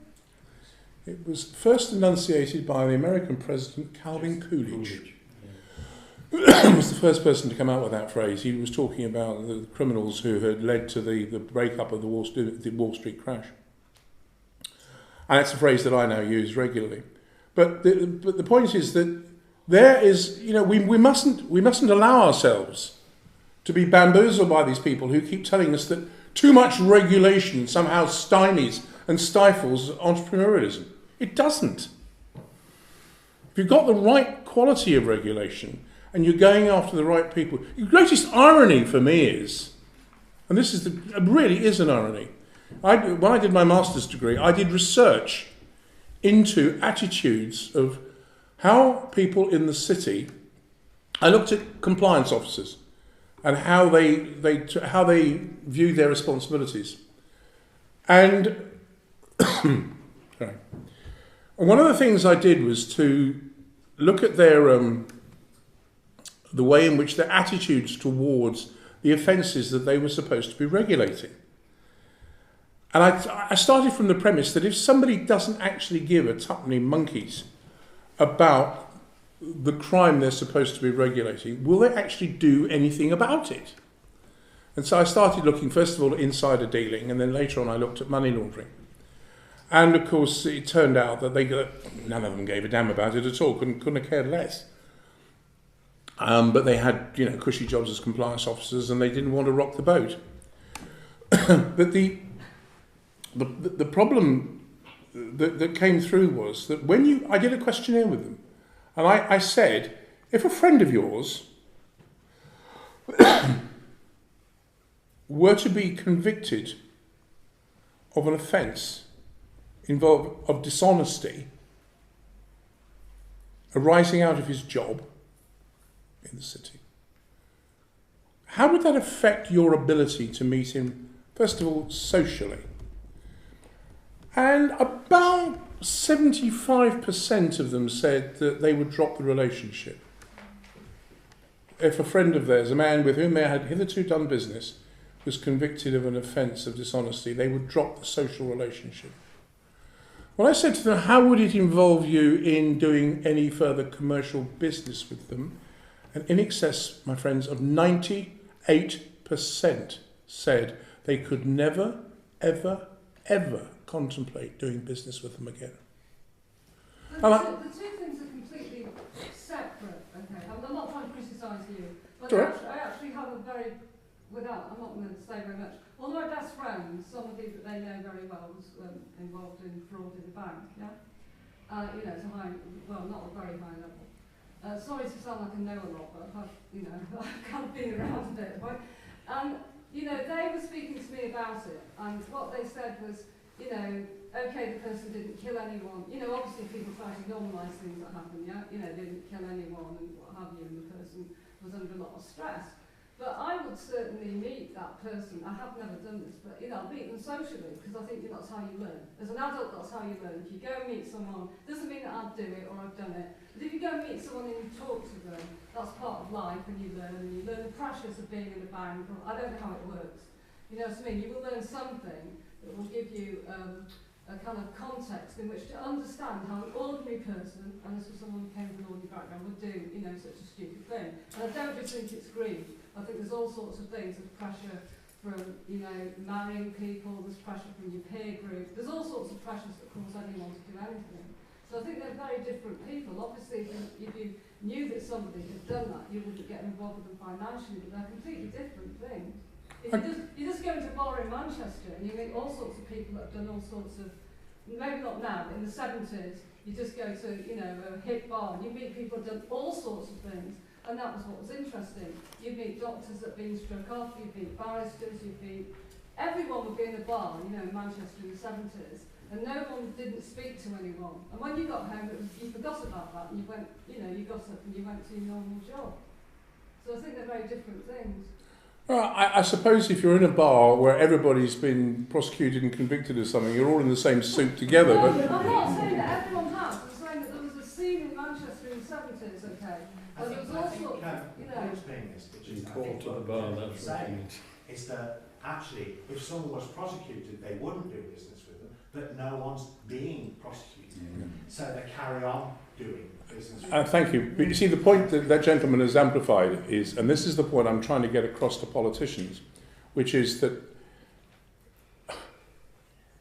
S2: It was first enunciated by the American president, Calvin Coolidge. He was the first person to come out with that phrase. He was talking about the criminals who had led to the breakup of the Wall Street crash. And it's a phrase that I now use regularly. But the point is that there is, we mustn't allow ourselves to be bamboozled by these people who keep telling us that too much regulation somehow stymies and stifles entrepreneurialism. It doesn't. If you've got the right quality of regulation and you're going after the right people, the greatest irony for me is, and this is really is an irony, when I did my master's degree, I did research into attitudes of how people in the city, I looked at compliance officers and how they viewed their responsibilities. And sorry. And one of the things I did was to look at their the way in which their attitudes towards the offences that they were supposed to be regulating. And I started from the premise that if somebody doesn't actually give a tuppenny monkeys about the crime they're supposed to be regulating, will they actually do anything about it? And so I started looking, first of all, at insider dealing, and then later on I looked at money laundering. And of course, it turned out that none of them gave a damn about it at all, couldn't have cared less. But they had, cushy jobs as compliance officers, and they didn't want to rock the boat. But the problem that came through was that I did a questionnaire with them, and I said, if a friend of yours were to be convicted of an offence of dishonesty arising out of his job in the city, how would that affect your ability to meet him, first of all, socially? And about 75% of them said that they would drop the relationship. If a friend of theirs, a man with whom they had hitherto done business, was convicted of an offence of dishonesty, they would drop the social relationship. When I said to them, how would it involve you in doing any further commercial business with them? And in excess, my friends, of 98% said they could never, ever, ever contemplate doing business with them again.
S4: The two things are completely separate, okay? I'm not trying to criticise you, but
S2: right.
S4: I actually have a very, I'm not going to say very much, one of my best friends, somebody that they know very well, was involved in fraud in the bank, yeah? It's a high, not a very high level. Sorry to sound like I know a lot, but I've kind of been around a bit, right? And, they were speaking to me about it, and what they said was, okay, the person didn't kill anyone. Obviously people try to normalise things that happen, yeah? They didn't kill anyone and what have you, and the person was under a lot of stress. But I would certainly meet that person. I have never done this, but I'll meet them socially, because I think that's how you learn. As an adult, that's how you learn. If you go and meet someone, doesn't mean that I'll do it or I've done it. But if you go and meet someone and you talk to them, that's part of life, and you learn the pressures of being in a bank. I don't know how it works. You know what I mean? You will learn something that will give you a kind of context in which to understand how an ordinary person, and this was someone who came from an ordinary background, would do, such a stupid thing. And I don't just think it's greed. I think there's all sorts of things. There's pressure from, marrying people. There's pressure from your peer group. There's all sorts of pressures that cause anyone to do anything. So I think they're very different people. Obviously, if you knew that somebody had done that, you wouldn't get involved with them financially, but they're completely different things. If you just go into a bar in Manchester and you meet all sorts of people that have done all sorts of, maybe not now, but in the 70s, you just go to, a hip bar and you meet people who've done all sorts of things, and that was what was interesting. You meet doctors that have been struck off, you meet barristers, you meet... Everyone would be in a bar, in Manchester in the 70s, and no one didn't speak to anyone. And when you got home, you forgot about that, and you went, you got up and you went to your normal job. So I think they're very different things.
S2: Well, I suppose if you're in a bar where everybody's been prosecuted and convicted of something, you're all in the same soup together.
S4: No,
S2: but
S4: I'm not saying that everyone has. I'm saying that there was a scene in Manchester in the 70s, okay? And there was also,
S9: which is
S3: Called to the bar, that's what you mean.
S9: is that actually, if someone was prosecuted, they wouldn't do business with them, but no one's being prosecuted. So they carry on doing business with them.
S2: thank you. But you see, the point that gentleman has amplified is, and this is the point I'm trying to get across to politicians, which is that,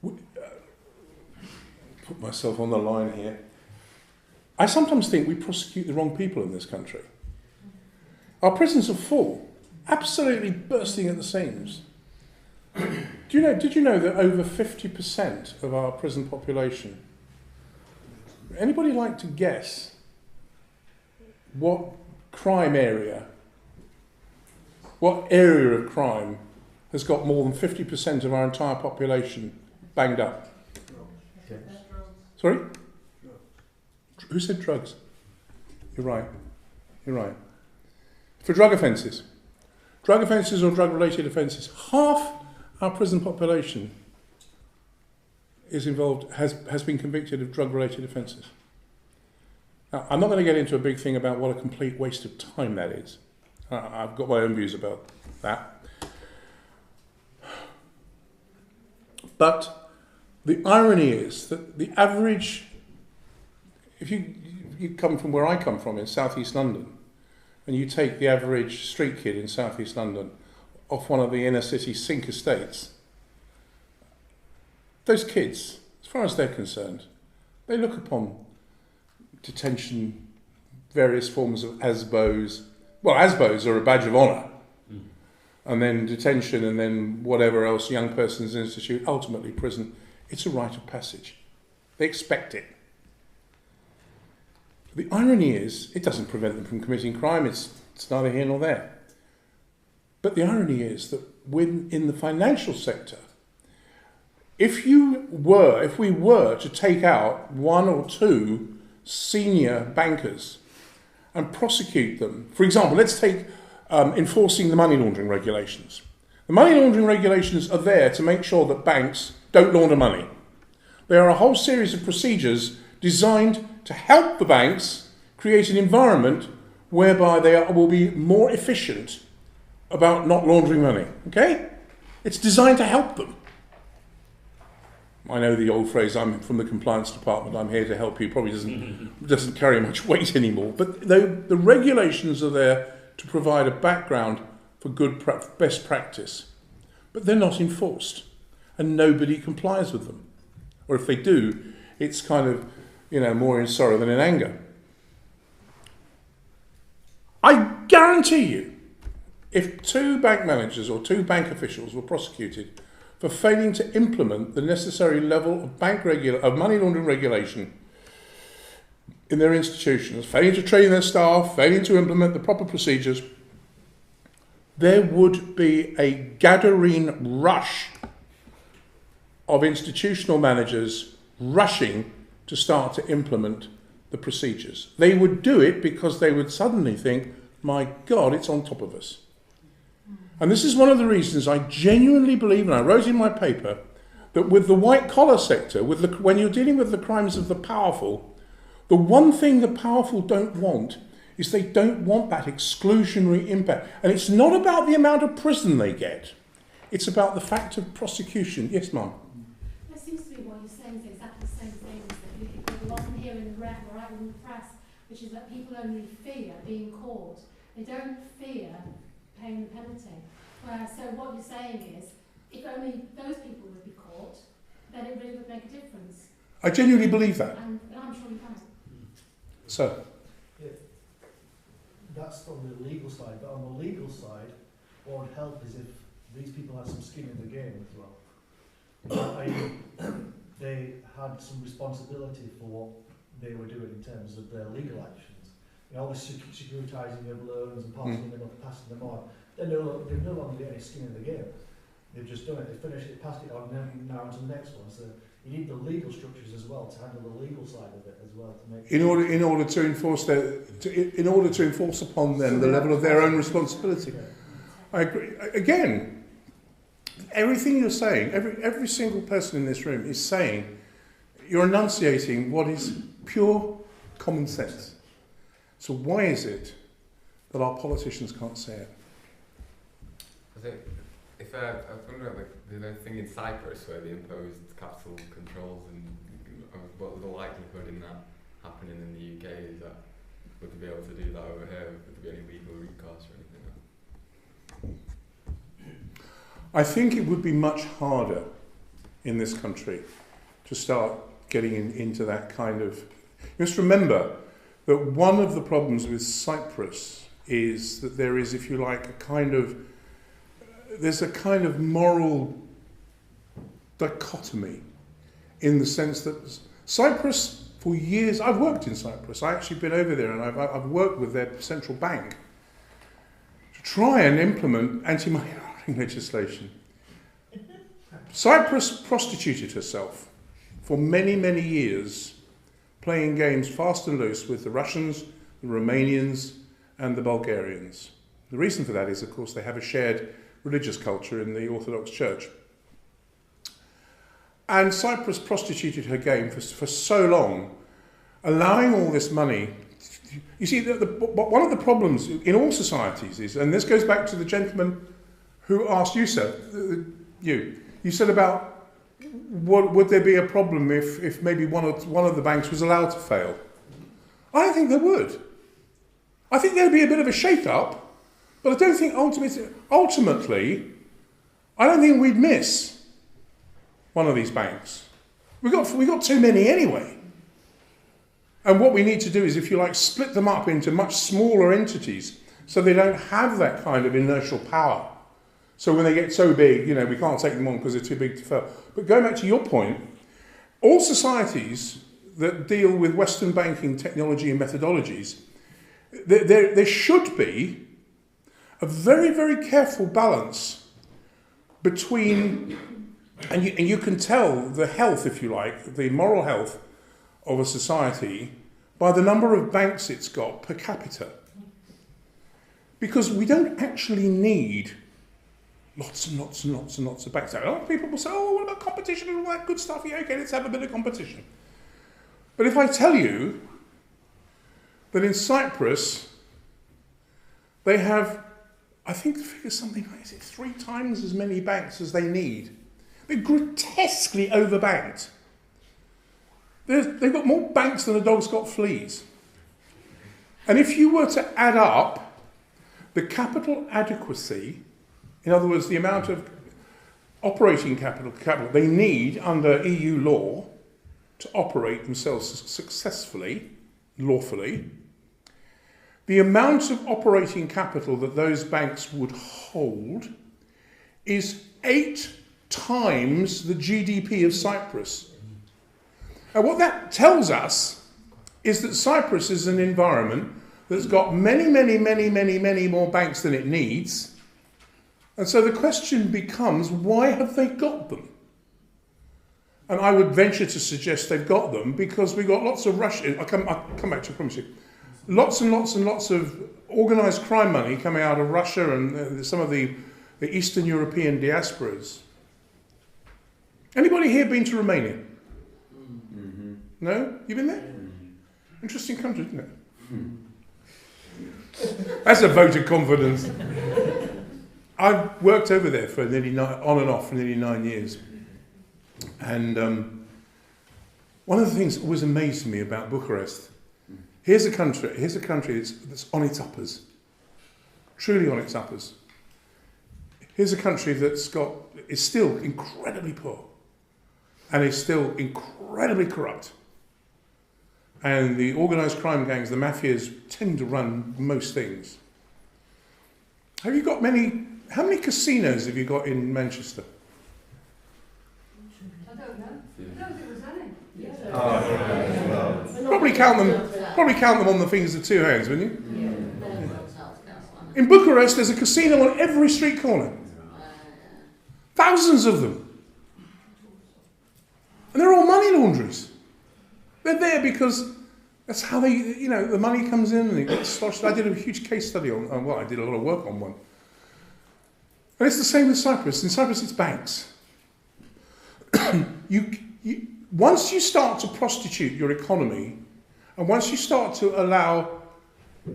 S2: put myself on the line here, I sometimes think we prosecute the wrong people in this country. Our prisons are full, absolutely bursting at the seams. Did you know that over 50% of our prison population, anybody like to guess what area of crime has got more than 50% of our entire population banged up? Sorry? Who said drugs? You're right. For drug offences or drug-related offences, half our prison population is involved, has been convicted of drug-related offences. Now, I'm not going to get into a big thing about what a complete waste of time that is. I've got my own views about that. But the irony is that the average, if you come from where I come from in South East London, and you take the average street kid in South East London off one of the inner city sink estates, those kids, as far as they're concerned, they look upon detention, various forms of ASBOs. Well, ASBOs are a badge of honour. And then detention, and then whatever else, young persons institute, ultimately prison. It's a rite of passage. They expect it. The irony is, it doesn't prevent them from committing crime. It's neither here nor there. But the irony is that when in the financial sector, if we were to take out one or two senior bankers and prosecute them, for example, let's take enforcing the money laundering regulations. The money laundering regulations are there to make sure that banks don't launder money. There are a whole series of procedures designed to help the banks create an environment whereby they will be more efficient about not laundering money. Okay? It's designed to help them. I know the old phrase, I'm from the compliance department, I'm here to help you, probably doesn't carry much weight anymore. But the regulations are there to provide a background for good best practice. But they're not enforced, and nobody complies with them. Or if they do, it's kind of, more in sorrow than in anger. I guarantee you, if 2 bank managers or 2 bank officials were prosecuted for failing to implement the necessary level of money laundering regulation in their institutions, failing to train their staff, failing to implement the proper procedures, there would be a Gadarene rush of institutional managers rushing to start to implement the procedures. They would do it because they would suddenly think, my God, it's on top of us. And this is one of the reasons I genuinely believe, and I wrote in my paper, that with the white-collar sector, when you're dealing with the crimes of the powerful, the one thing the powerful don't want is they don't want that exclusionary impact. And it's not about the amount of prison they get. It's about the fact of prosecution. Yes, ma'am?
S10: It seems to be what you're saying is exactly the same thing that we often hear in the press, which is that people only fear being caught. They don't fear paying the penalty. So what you're saying is, if only those people would be caught, then it really would make a difference.
S2: I genuinely believe that.
S10: And I'm sure you can.
S2: So,
S11: That's on the legal side, but on the legal side, what would help is if these people had some skin in the game as well. They had some responsibility for what they were doing in terms of their legal actions. You know, all the securitising of loans and passing them up, passing them on. They've no longer got any skin in the game. They've just done it, they finished it, passed it on, and now to the next one. So you need the legal structures as well to handle the legal side of it as well to make.
S2: in order to enforce in order to enforce upon them the level of their own responsibility. I agree. Again, everything you're saying, every single person in this room is saying, you're enunciating what is pure common sense. So why is it that our politicians can't say it?
S12: I think if I was wondering about the thing in Cyprus where they imposed capital controls and what was the likelihood in that happening in the UK? Is that would they be able to do that over here? Would there be any legal recourse or anything like that?
S2: I think it would be much harder in this country to start getting into that kind of... You must remember that one of the problems with Cyprus is that there is, if you like, there's a kind of moral dichotomy in the sense that Cyprus, for years, I've worked in Cyprus, I've actually been over there and I've worked with their central bank to try and implement anti-money laundering legislation. Cyprus prostituted herself for many, many years, playing games fast and loose with the Russians, the Romanians, and the Bulgarians. The reason for that is, of course, they have a shared religious culture in the Orthodox Church. And Cyprus prostituted her game for so long, allowing all this money. You see, one of the problems in all societies is, and this goes back to the gentleman who asked you, sir, you said about would there be a problem if maybe one of the banks was allowed to fail? I don't think there would. I think there'd be a bit of a shake-up, but I don't think ultimately, I don't think we'd miss one of these banks. We got too many anyway. And what we need to do is, if you like, split them up into much smaller entities so they don't have that kind of inertial power. So when they get so big, we can't take them on because they're too big to fail. But going back to your point, all societies that deal with Western banking technology and methodologies, there should be a very, very careful balance between, and you can tell the health, if you like, the moral health of a society by the number of banks it's got per capita. Because we don't actually need lots and lots and lots and lots of banks. A lot of people will say, oh, what about competition and all that good stuff? Yeah, okay, let's have a bit of competition. But if I tell you that in Cyprus, they have, I think the figure's something like, is it 3 times as many banks as they need? They're grotesquely overbanked. They've got more banks than a dog's got fleas. And if you were to add up the capital adequacy, in other words, the amount of operating capital they need under EU law to operate themselves successfully, lawfully, the amount of operating capital that those banks would hold is 8 times the GDP of Cyprus. And what that tells us is that Cyprus is an environment that's got many, many, many, many, many more banks than it needs. And so the question becomes, why have they got them? And I would venture to suggest they've got them because we've got lots of Russian, I'll come back to it, I promise you. Lots and lots and lots of organised crime money coming out of Russia and some of the Eastern European diasporas. Anybody here been to Romania? Mm-hmm. No? You been there? Mm-hmm. Interesting country, isn't it? Mm-hmm. That's a vote of confidence. I've worked over there for on and off for nearly 9 years. And one of the things that always amazed me about Bucharest, here's a country that's on its uppers, truly on its uppers. Here's a country is still incredibly poor. and is still incredibly corrupt. And the organised crime gangs, the mafias, tend to run most things. Have you got how many casinos have you got in Manchester?
S4: I don't know. I don't think there's any.
S2: Probably count them on the fingers of two hands, wouldn't you? In Bucharest, there's a casino on every street corner. Thousands of them. And they're all money launderers. They're there because that's how they, the money comes in and it gets sloshed. I did a huge case study on I did a lot of work on one. And it's the same with Cyprus. In Cyprus, it's banks. Once you start to prostitute your economy, and once you start to allow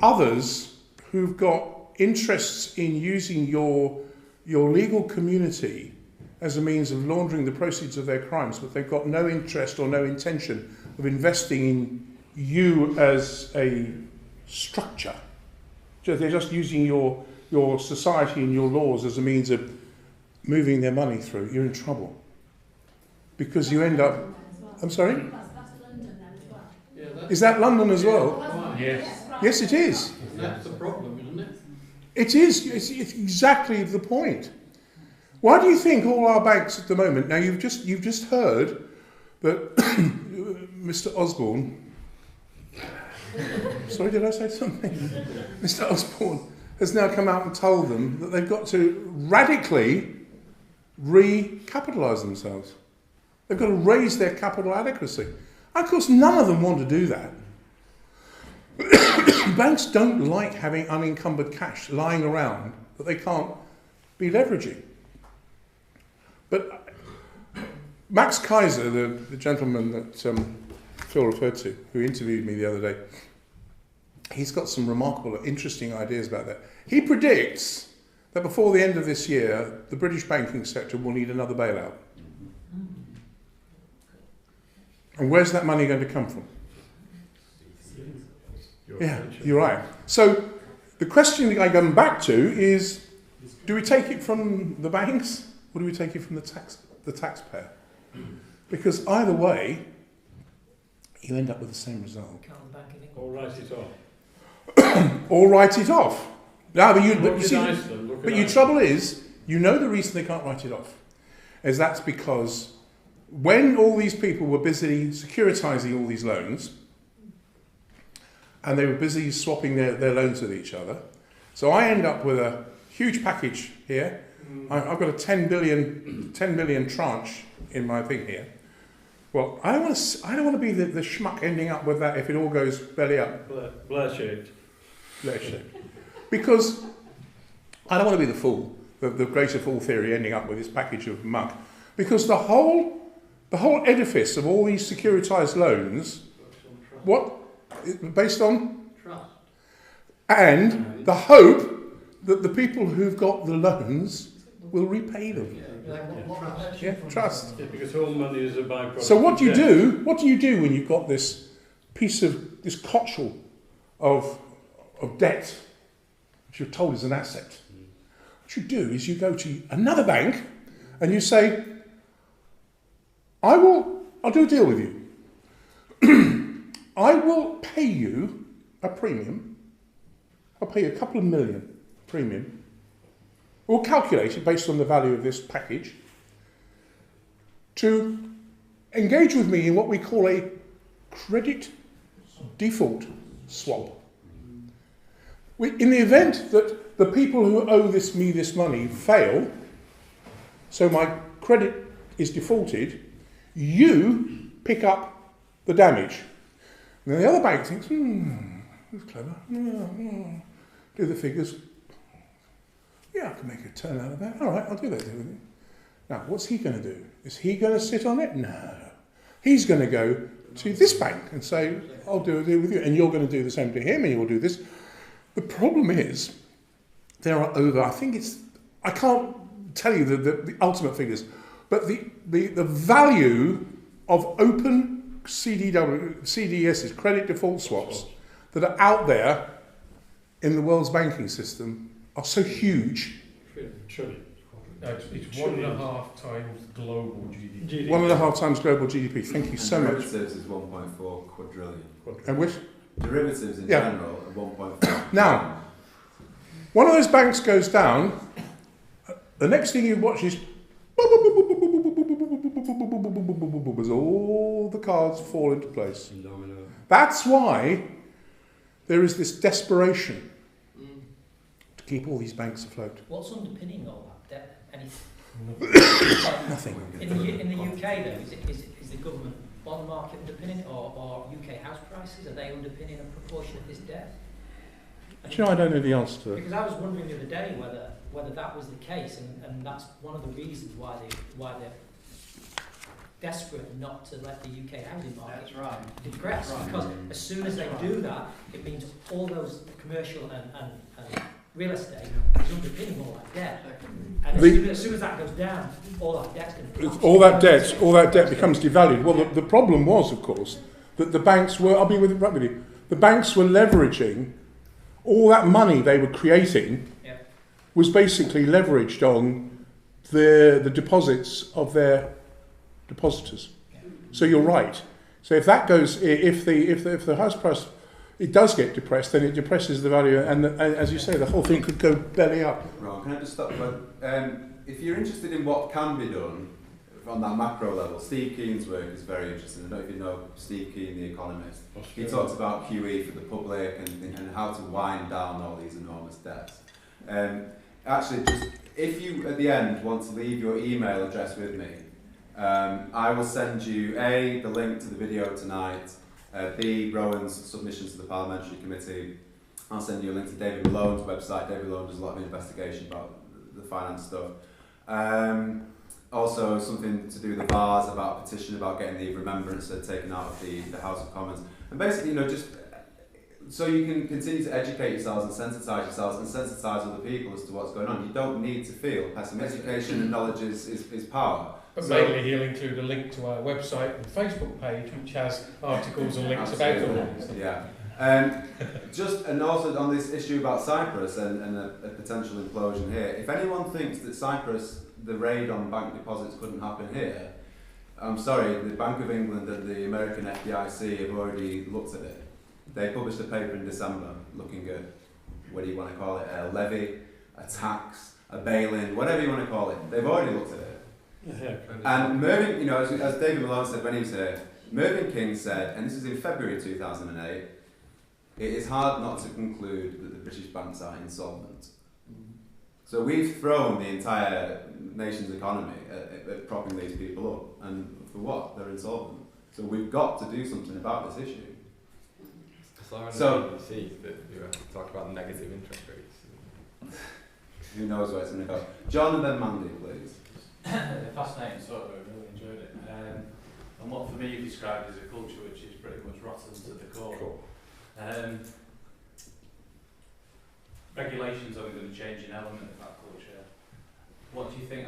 S2: others who've got interests in using your legal community as a means of laundering the proceeds of their crimes, but they've got no interest or no intention of investing in you as a structure. So they're just using your society and your laws as a means of moving their money through. You're in trouble. Because you end up... I'm sorry?
S10: That's London then as well.
S3: Yeah,
S2: is that London as well?
S7: Yes.
S2: Yes, it is.
S3: That's the problem, isn't it?
S2: It is. It's exactly the point. Why do you think all our banks at the moment... Now, you've just heard that Mr. Osborne... Sorry, did I say something? Mr. Osborne has now come out and told them that they've got to radically recapitalise themselves. They've got to raise their capital adequacy. Of course, none of them want to do that. Banks don't like having unencumbered cash lying around that they can't be leveraging. But Max Kaiser, the gentleman that Phil referred to, who interviewed me the other day, he's got some remarkable, interesting ideas about that. He predicts that before the end of this year, the British banking sector will need another bailout. And where's that money going to come from? Yeah, you're right. So the question I come back to is, do we take it from the banks or do we take it from the taxpayer? Because either way, you end up with the same result.
S3: Or write it off.
S2: Or write it off. Now, but
S3: Look
S2: your trouble is, the reason they can't write it off is that's because when all these people were busy securitizing all these loans, and they were busy swapping their loans with each other, so I end up with a huge package here. I've got a 10 billion tranche in my thing here. Well, I don't want to be the schmuck ending up with that if it all goes belly up.
S3: Blair-shaped.
S2: Blair-shaped. Because I don't want to be the fool, the greater fool theory ending up with this package of muck. Because the whole edifice of all these securitized loans, based on
S3: trust,
S2: and the hope that the people who've got the loans will repay them. Yeah, trust.
S3: Yeah, because all money is a byproduct.
S2: So what do you do? What do you do when you've got this cotchel of debt, which you're told is an asset? What you do is you go to another bank and you say, I'll do a deal with you. I will pay you a premium. I'll pay you a couple of million premium. We'll calculate it based on the value of this package to engage with me in what we call a credit default swap. In the event that the people who owe me this money fail, so my credit is defaulted, you pick up the damage. And then the other bank thinks, that's clever. Do the figures. Yeah, I can make a turn out of that. All right, I'll do that deal with you. Now, what's he going to do? Is he going to sit on it? No. He's going to go to this bank and say, I'll do a deal with you, and you're going to do the same to him, and you'll do this. The problem is, there are I can't tell you the ultimate figures, but the value of open CDSs, credit default swaps, that are out there in the world's banking system are so huge.
S7: It's 1.5 times global GDP.
S2: 1.5 times global GDP. Thank you so much.
S1: Derivatives is 1.4 quadrillion.
S2: And which?
S1: Derivatives in
S2: Yeah.
S1: general are 1.4.
S2: Now, one of those banks goes down, the next thing you watch is as all the cards fall into place. That's why there is this desperation to keep all these banks afloat.
S6: What's underpinning all that debt?
S2: Nothing.
S6: In the UK, though, is the government bond market underpinning it, or UK house prices? Are they underpinning a proportion of this debt?
S2: Do you know, I don't know the answer to that.
S6: Because I was wondering the other day whether that was the case, and that's one of the reasons why they're desperate not to let the UK housing market depress. Because as soon as they do that, it means all those commercial and real estate is underpinning all that debt. And as soon as that goes down, all that debt's going to collapse.
S2: All that debt becomes devalued. Well, the problem was, of course, that the banks were, I'll be with you, the banks were leveraging all that money they were creating was basically leveraged on the deposits of their depositors. So you're right. So if that goes, if the house price it does get depressed, then it depresses the value, and as you say, the whole thing could go belly up.
S1: Right, can I just stop? If you're interested in what can be done on that macro level, Steve Keen's work is very interesting. I don't know if you know Steve Keen, the economist. He talks about QE for the public and how to wind down all these enormous debts. Actually, just if you at the end want to leave your email address with me, I will send you the link to the video tonight, B, Rowan's submission to the Parliamentary Committee. I'll send you a link to David Malone's website. David Malone does a lot of investigation about the finance stuff. Also something to do with the VARs, about a petition about getting the remembrance taken out of the House of Commons. And basically, just so you can continue to educate yourselves and sensitise yourselves and sensitise other people as to what's going on. You don't need to feel pessimistic. Education and knowledge is power.
S7: But mainly he'll include a link to our website and Facebook page, which has articles and links about all this.
S1: Yeah. And also on this issue about Cyprus and a potential implosion here, if anyone thinks that Cyprus, the raid on bank deposits couldn't happen here, I'm sorry, the Bank of England and the American FDIC have already looked at it. They published a paper in December looking at, what do you want to call it, a levy, a tax, a bail-in, whatever you want to call it. They've already looked at it. And Mervyn, as David Malone said when he was here, Mervyn King said, and this is in February 2008, it is hard not to conclude that the British banks are insolvent. So we've thrown the entire nation's economy at propping these people up, and for what? They're insolvent. So we've got to do something about this issue.
S12: So you see that you talk about negative interest rates.
S1: Who knows where it's going to go? John and then Mandy, please.
S13: Fascinating sort of, I really enjoyed it. And what for me you described as a culture which is pretty much rotten to the core.
S1: Cool.
S13: Regulations are going to change an element of that culture. What do you think,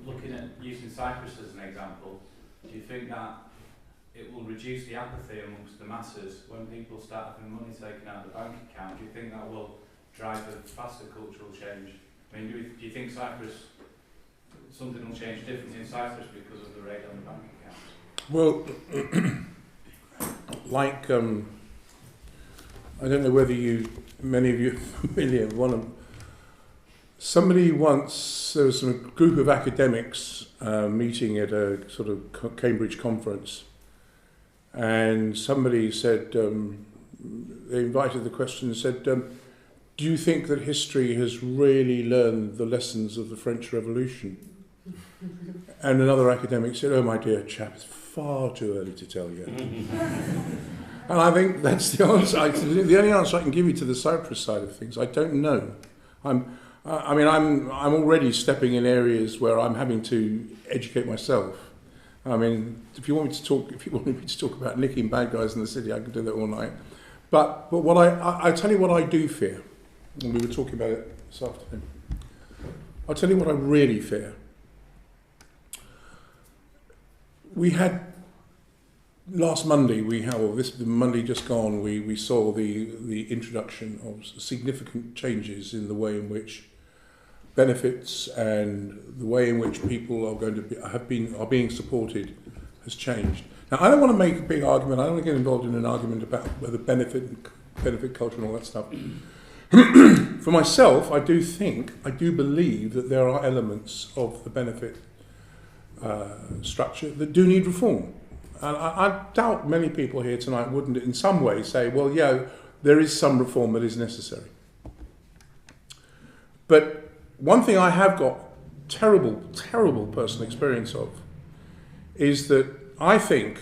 S13: looking at using Cyprus as an example, do you think that it will reduce the apathy amongst the masses when people start having money taken out of the bank account? Do you think that will drive a faster cultural change? Do you think something will change differently in Cyprus because of the raid on the bank account?
S2: Well, I don't know whether many of you are familiar with one of them. Somebody once, there was a group of academics meeting at a sort of Cambridge conference, and somebody said, they invited the question and said, do you think that history has really learned the lessons of the French Revolution? And another academic said, oh my dear chap, it's far too early to tell yet. And I think that's the answer. The only answer I can give you to the Cyprus side of things. I don't know. I'm already stepping in areas where I'm having to educate myself. If you want me to talk about nicking bad guys in the city, I could do that all night. But what I tell you what I do fear, and we were talking about it this afternoon. I'll tell you what I really fear. We had last Monday. The Monday just gone. We saw the introduction of significant changes in the way in which benefits and the way in which people are going to be, are being supported has changed. Now, I don't want to make a big argument. I don't want to get involved in an argument about whether benefit culture and all that stuff. For myself, I do believe that there are elements of the benefit structure that do need reform. And I doubt many people here tonight wouldn't in some way say, well, yeah, there is some reform that is necessary. But one thing I have got terrible, terrible personal experience of is that I think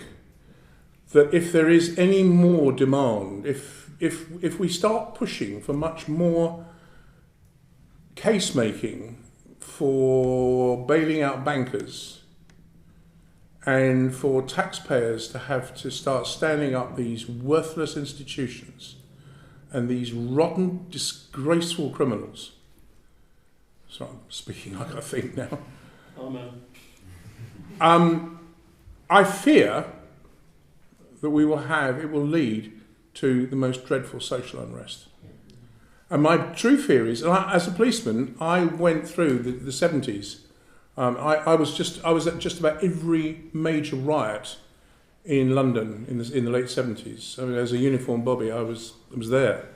S2: that if there is any more demand, if we start pushing for much more case making for bailing out bankers and for taxpayers to have to start standing up these worthless institutions and these rotten, disgraceful criminals. So I'm speaking like I think now.
S3: Amen.
S2: I fear that it will lead to the most dreadful social unrest. And my true fear is, as a policeman, I went through the 70s. I was at just about every major riot in London in the late 70s. I mean, as a uniformed bobby, I was there.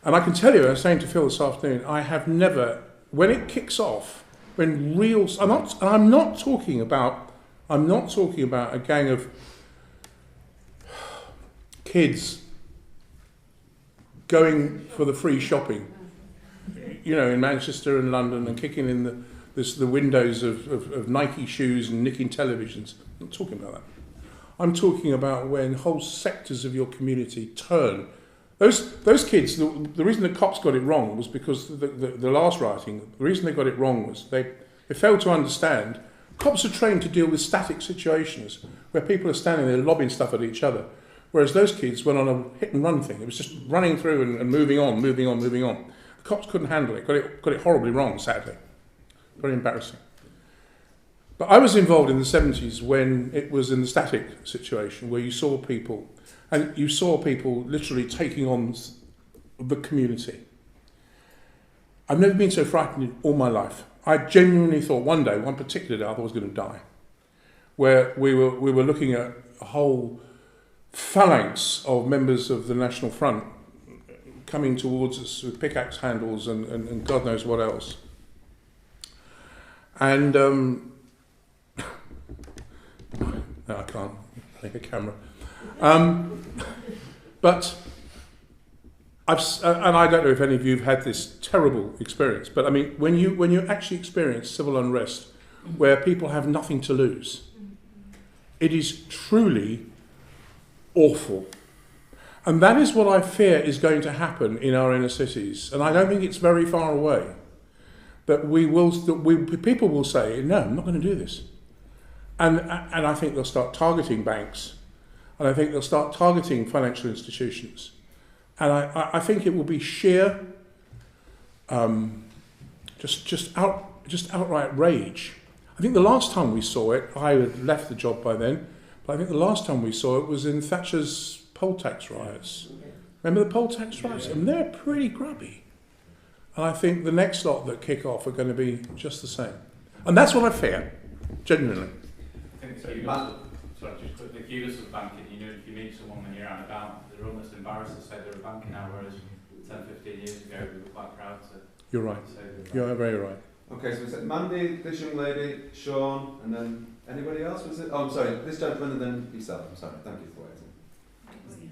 S2: And I can tell you, I was saying to Phil this afternoon, I have never, when it kicks off, when real, I'm not talking about a gang of kids going for the free shopping, you know, in Manchester and London and kicking in the windows of Nike shoes and nicking televisions. I'm not talking about that. I'm talking about when whole sectors of your community turn. Those kids, the reason the cops got it wrong was because the last rioting, the reason they got it wrong was they failed to understand cops are trained to deal with static situations where people are standing there lobbing stuff at each other. Whereas those kids went on a hit and run thing. It was just running through and moving on. The cops couldn't handle it. Got it horribly wrong, sadly. Very embarrassing. But I was involved in the 70s when it was in the static situation where you saw people literally taking on the community. I've never been so frightened in all my life. I genuinely thought one particular day, I thought I was going to die. Where we were looking at a whole phalanx of members of the National Front coming towards us with pickaxe handles and God knows what else. And no, I can't make a camera. But and I don't know if any of you have had this terrible experience, but I mean, when you actually experience civil unrest where people have nothing to lose, it is truly awful. And that is what I fear is going to happen in our inner cities. And I don't think it's very far away. That people will say, no, I'm not going to do this. And I think they'll start targeting banks. And I think they'll start targeting financial institutions. And I think it will be sheer, just outright rage. I think the last time we saw it, I had left the job by then, but I think the last time we saw it was in Thatcher's poll tax riots. Remember the poll tax riots? And they're pretty grubby. And I think the next lot that kick off are going to be just the same. And that's what I fear, genuinely.
S13: I think the kudos of banking, you know, if you meet someone when you're out and about, they're almost embarrassed to say they're a banker now, whereas 10, 15 years ago we were quite proud to
S2: You're right.
S13: say they were.
S2: You're very right.
S1: Okay, so we said Mandy, this young lady, Sean, and then anybody else, was it? Oh, I'm sorry, this gentleman and then yourself. I'm sorry, thank you for waiting.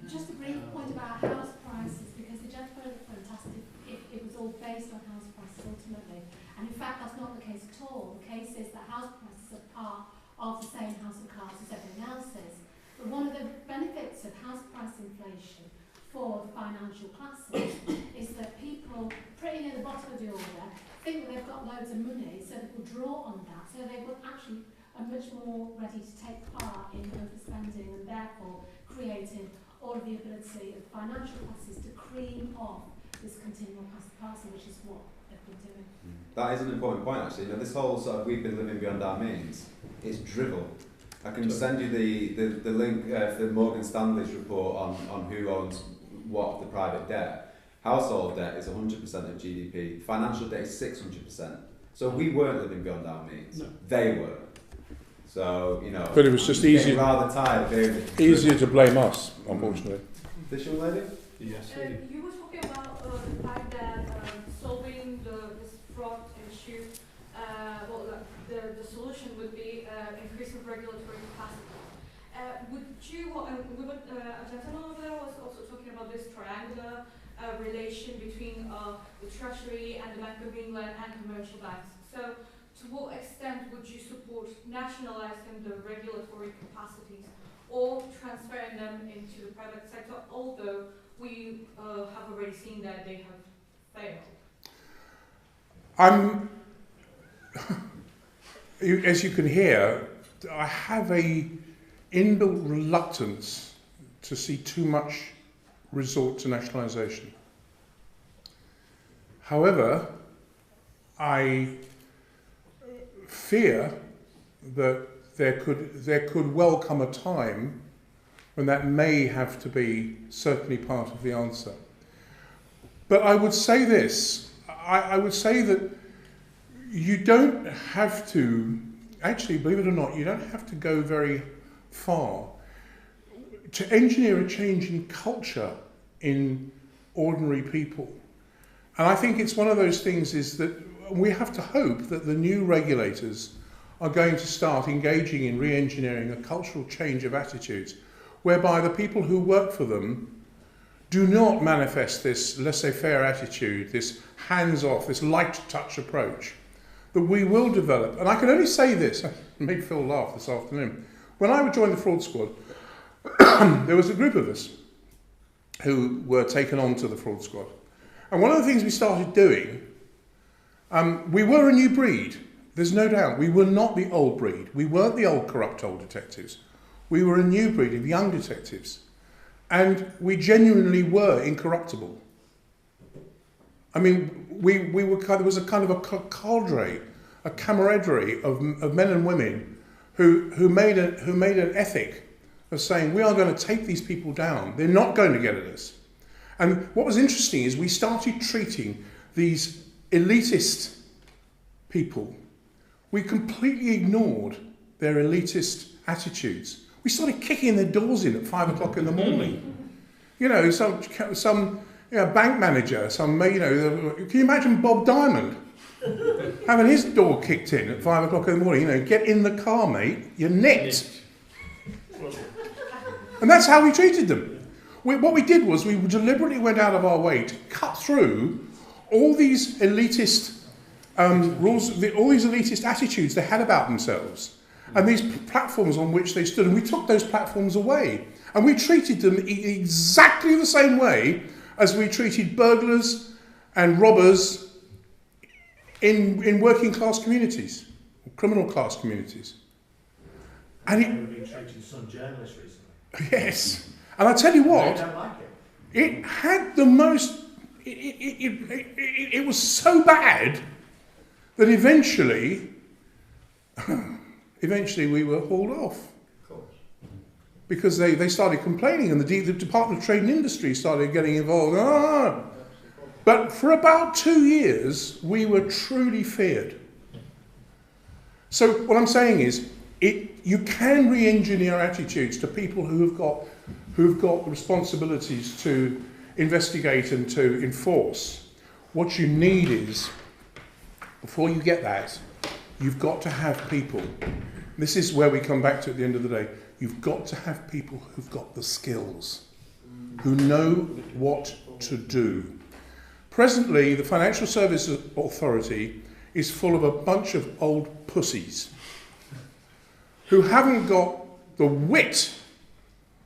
S10: Just a brief point about house prices, because the gentleman is fantastic. It was all based on house prices ultimately. And in fact, that's not the case at all. The case is that house prices are part of the same house of cards as everything else is. But one of the benefits of house price inflation for the financial classes is that people pretty near the bottom of the order think that they've got loads of money, so they will draw on that, so they will actually are much more ready to take part in overspending and therefore creating all of the ability of financial classes to cream off this continual passing, which is what they've been doing.
S1: That is an important point, actually. You know, this whole sort of we've been living beyond our means is drivel. I can send you the link for Morgan Stanley's report on who owns what of the private debt. Household debt is 100% of GDP. Financial debt is 600%. So we weren't living beyond our means.
S3: No.
S1: They were. So, you know...
S2: But it was just easier,
S1: rather tired of hearing it.
S2: easier to blame us, unfortunately.
S1: This young lady?
S3: Yes.
S4: You were talking about the fact that solving this fraud issue, the solution would be increasing regulatory capacity. Would you, a gentleman over there was also talking about this triangular relation between the Treasury and the Bank of England and commercial banks. So to what extent would you support nationalising the regulatory capacities or transferring them into the private sector, although we have already seen that they have failed?
S2: As you can hear, I have a inbuilt reluctance to see too much resort to nationalisation. However, I fear that there could well come a time when that may have to be certainly part of the answer. But I would say this, I would say that you don't have to, actually, believe it or not, you don't have to go very far to engineer a change in culture in ordinary people. And I think it's one of those things is that we have to hope that the new regulators are going to start engaging in re-engineering a cultural change of attitudes whereby the people who work for them do not manifest this laissez-faire attitude, this hands-off, this light-touch approach that we will develop. And I can only say this, it made Phil laugh this afternoon. When I joined the fraud squad, there was a group of us who were taken on to the fraud squad. And one of the things we started doing, we were a new breed, there's no doubt. We were not the old breed. We weren't the old corrupt old detectives. We were a new breed of young detectives. And we genuinely were incorruptible. I mean, there was a kind of a cadre, a camaraderie of men and women who made an ethic of saying, we are going to take these people down. They're not going to get at us. And what was interesting is we started treating these elitist people. We completely ignored their elitist attitudes. We started kicking their doors in at 5 o'clock in the morning. You know, some bank manager, can you imagine Bob Diamond having his door kicked in at 5 o'clock in the morning? You know, get in the car, mate, you're nicked. And that's how we treated them. What we did was we deliberately went out of our way to cut through all these elitist rules, all these elitist attitudes they had about themselves, and these platforms on which they stood, and we took those platforms away, and we treated them exactly the same way as we treated burglars and robbers in working class communities, criminal class communities. And
S11: we've been treating some journalists recently.
S2: Yes, and I tell you what,
S11: they don't like it.
S2: It had the most. It was so bad that eventually we were hauled off. Because they started complaining, and the Department of Trade and Industry started getting involved. But for about 2 years, we were truly feared. So what I'm saying is, you can re-engineer attitudes to people who've got responsibilities to investigate and to enforce. What you need is, before you get that, you've got to have people. This is where we come back to at the end of the day. You've got to have people who've got the skills, who know what to do. Presently, the Financial Services Authority is full of a bunch of old pussies who haven't got the wit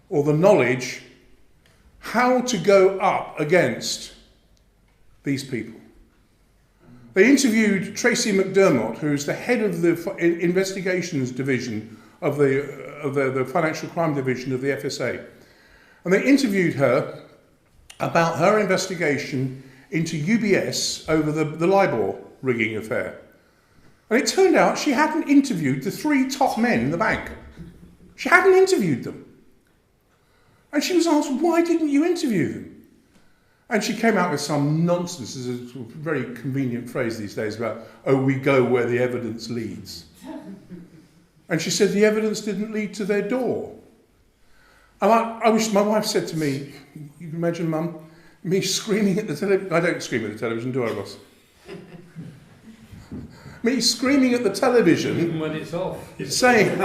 S2: or the knowledge how to go up against these people. They interviewed Tracy McDermott, who's the head of the investigations division of the financial crime division of the FSA. And they interviewed her about her investigation into UBS over the LIBOR rigging affair. And it turned out she hadn't interviewed the 3 top men in the bank. She hadn't interviewed them. And she was asked, why didn't you interview them? And she came out with some nonsense, as a very convenient phrase these days, about, oh, we go where the evidence leads. And she said the evidence didn't lead to their door. And I wish my wife said to me, you can imagine, Mum, me screaming at the television. I don't scream at the television, do I, Ross? Me screaming at the television.
S3: Even when it's off.
S2: Saying,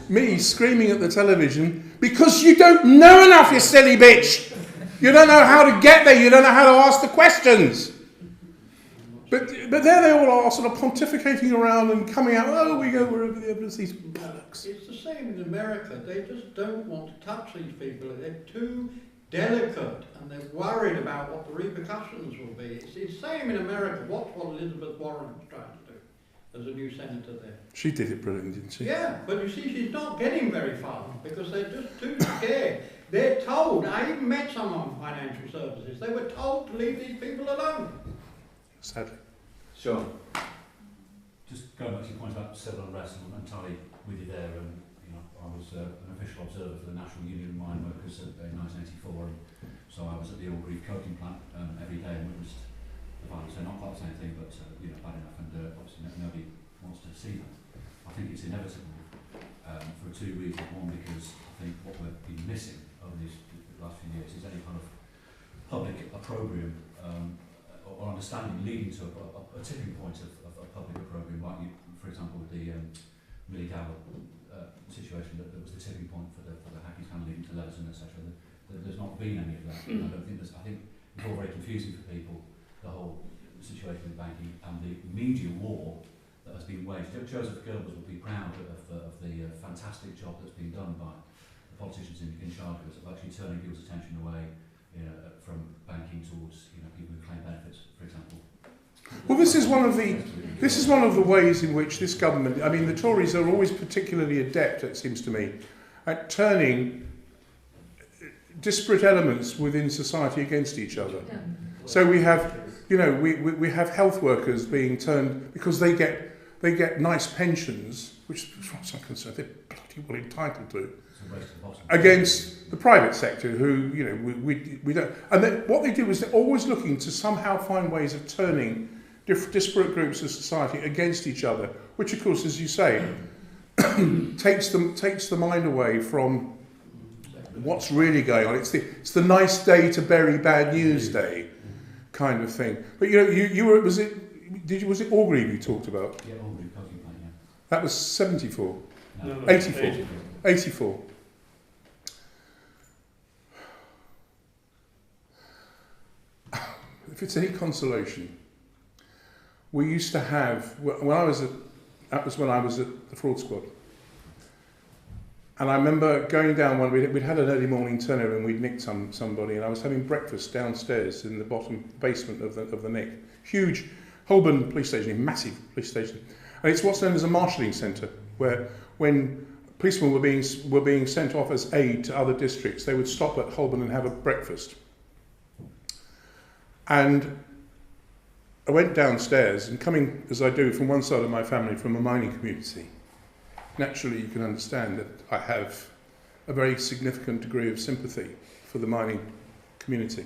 S2: me screaming at the television, because you don't know enough, you silly bitch. You don't know how to get there. You don't know how to ask the questions. But there they all are, sort of pontificating around and coming out, oh, we go wherever the evidence, these bollocks.
S14: It's the same in America. They just don't want to touch these people. They're too delicate and they're worried about what the repercussions will be. It's the same in America. Watch what Elizabeth Warren is trying to do as a new senator there.
S2: She did it brilliantly, didn't she?
S14: Yeah, but you see, she's not getting very far because they're just too scared. They're told, I even met someone on financial services, they were told to leave these people alone.
S2: Sadly.
S1: Sure.
S15: Just going back to your point about civil unrest, I'm entirely with you there. I was an official observer for the National Union of Mine Workers in 1984, and so I was at the Orgreave coking plant every day and witnessed the violence. So not quite the same thing, but bad enough, and obviously nobody wants to see that. I think it's inevitable for two reasons. One, because I think what we've been missing over these last few years is any kind of public opprobrium or understanding leading to a tipping point of public opprobrium, like for example with the Millie Dowell situation that was the tipping point for the Hackney scandal leading to Leveson, etc. There's not been any of that. I don't think I think it's all very confusing for people, the whole situation with banking and the media war that has been waged. Joseph Goebbels would be proud of the fantastic job that's been done by the politicians in charge of us, of actually turning people's attention away from banking towards people who claim benefits, for example.
S2: Well, this is one of the ways in which this government, I mean, the Tories are always particularly adept, it seems to me, at turning disparate elements within society against each other. So we have, we have health workers being turned because they get nice pensions, which, as far as I'm concerned, they're bloody well entitled to, against the private sector, who we don't. And then what they do is they're always looking to somehow find ways of turning disparate groups of society against each other, which, of course, as you say, takes the mind away from what's really going on. It's the nice day to bury bad news day kind of thing. But you were was it Orgreave you talked about?
S15: Yeah, Orgreave coking plant, yeah.
S2: That was 74.
S3: No,
S2: 84. 84. If it's any consolation, we used to have, that was when I was at the fraud squad. And I remember going down when we'd had an early morning turnover and we'd nicked somebody, and I was having breakfast downstairs in the bottom basement of the nick. Huge Holborn police station, a massive police station. And it's what's known as a marshalling centre, where when policemen were being sent off as aid to other districts, they would stop at Holborn and have a breakfast. And I went downstairs, and coming, as I do, from one side of my family, from a mining community, naturally you can understand that I have a very significant degree of sympathy for the mining community.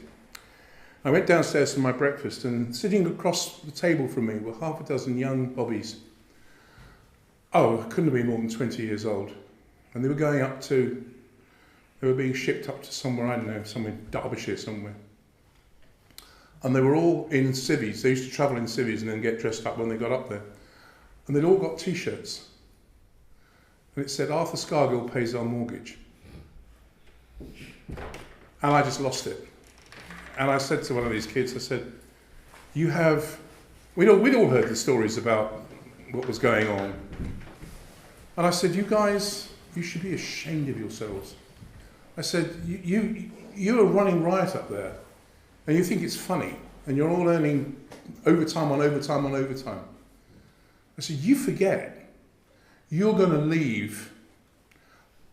S2: I went downstairs for my breakfast, and sitting across the table from me were half a dozen young bobbies. Oh, couldn't have been more than 20 years old. And they were being shipped up to somewhere, I don't know, somewhere in Derbyshire somewhere. And they were all in civvies. They used to travel in civvies and then get dressed up when they got up there. And they'd all got T-shirts. And it said, Arthur Scargill pays our mortgage. And I just lost it. And I said to one of these kids, I said, we'd all heard the stories about what was going on. And I said, you guys, you should be ashamed of yourselves. I said, you are running riot up there. And you think it's funny, and you're all earning overtime on overtime on overtime. I said, you forget, you're going to leave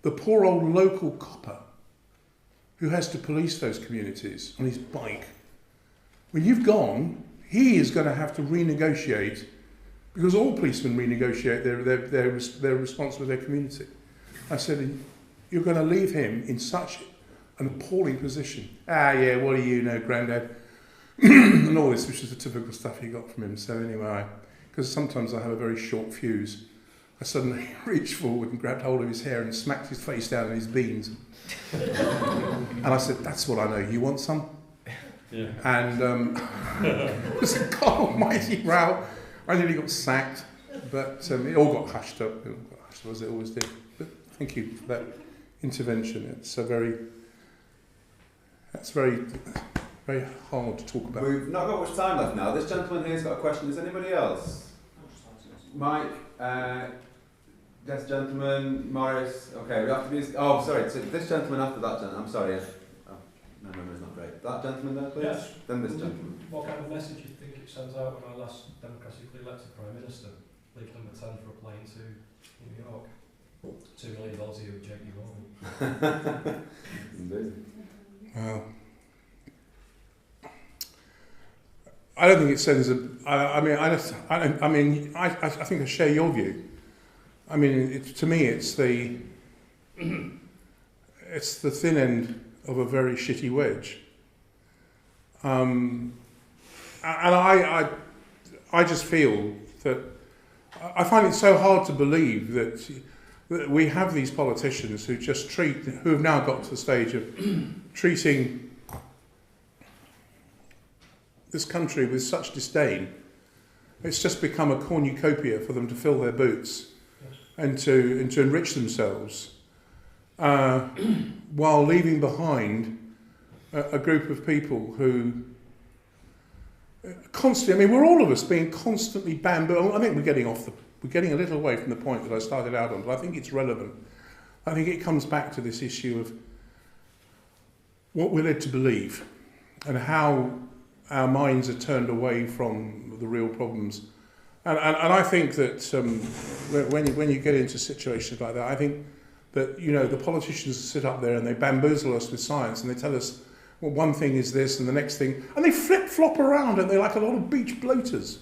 S2: the poor old local copper who has to police those communities on his bike. When you've gone, he is going to have to renegotiate, because all policemen renegotiate their response with their community. I said, you're going to leave him in such an appalling position. Ah, yeah, what do you know, Grandad? And all this, which is the typical stuff you got from him. So anyway, because sometimes I have a very short fuse, I suddenly reached forward and grabbed hold of his hair and smacked his face down on his beans. And I said, that's what I know, you want some?
S3: Yeah.
S2: And it was a God almighty row. I nearly got sacked, but it all got hushed up. It all got hushed up, as it always did. But thank you for that intervention. It's very hard to talk about.
S1: We've not got much time left now. This gentleman here's got a question. Does anybody else? Mike, this gentleman, Morris. Okay, we have to be. Oh, sorry. So this gentleman after that gentleman. I'm sorry. Oh, my memory's not great. That gentleman there, please.
S16: Yes.
S1: Then this gentleman.
S16: What kind of message do you think it sends out when our last democratically elected Prime Minister, leave number 10 for a plane to New York? $2 million a year with JP Morgan.
S1: Indeed.
S2: Well, I don't think it sends a. I think I share your view. I mean, to me, it's the thin end of a very shitty wedge. And I just feel that I find it so hard to believe that we have these politicians who have now got to the stage of treating this country with such disdain. It's just become a cornucopia for them to fill their boots and to enrich themselves, while leaving behind a group of people who constantly, I mean, we're all of us being constantly bamboozled. I think we're getting a little away from the point that I started out on, but I think it's relevant. I think it comes back to this issue of what we're led to believe and how our minds are turned away from the real problems. And I think that when you get into situations like that, I think that, the politicians sit up there and they bamboozle us with science and they tell us, well, one thing is this and the next thing, and they flip-flop around and they're like a lot of beach bloaters.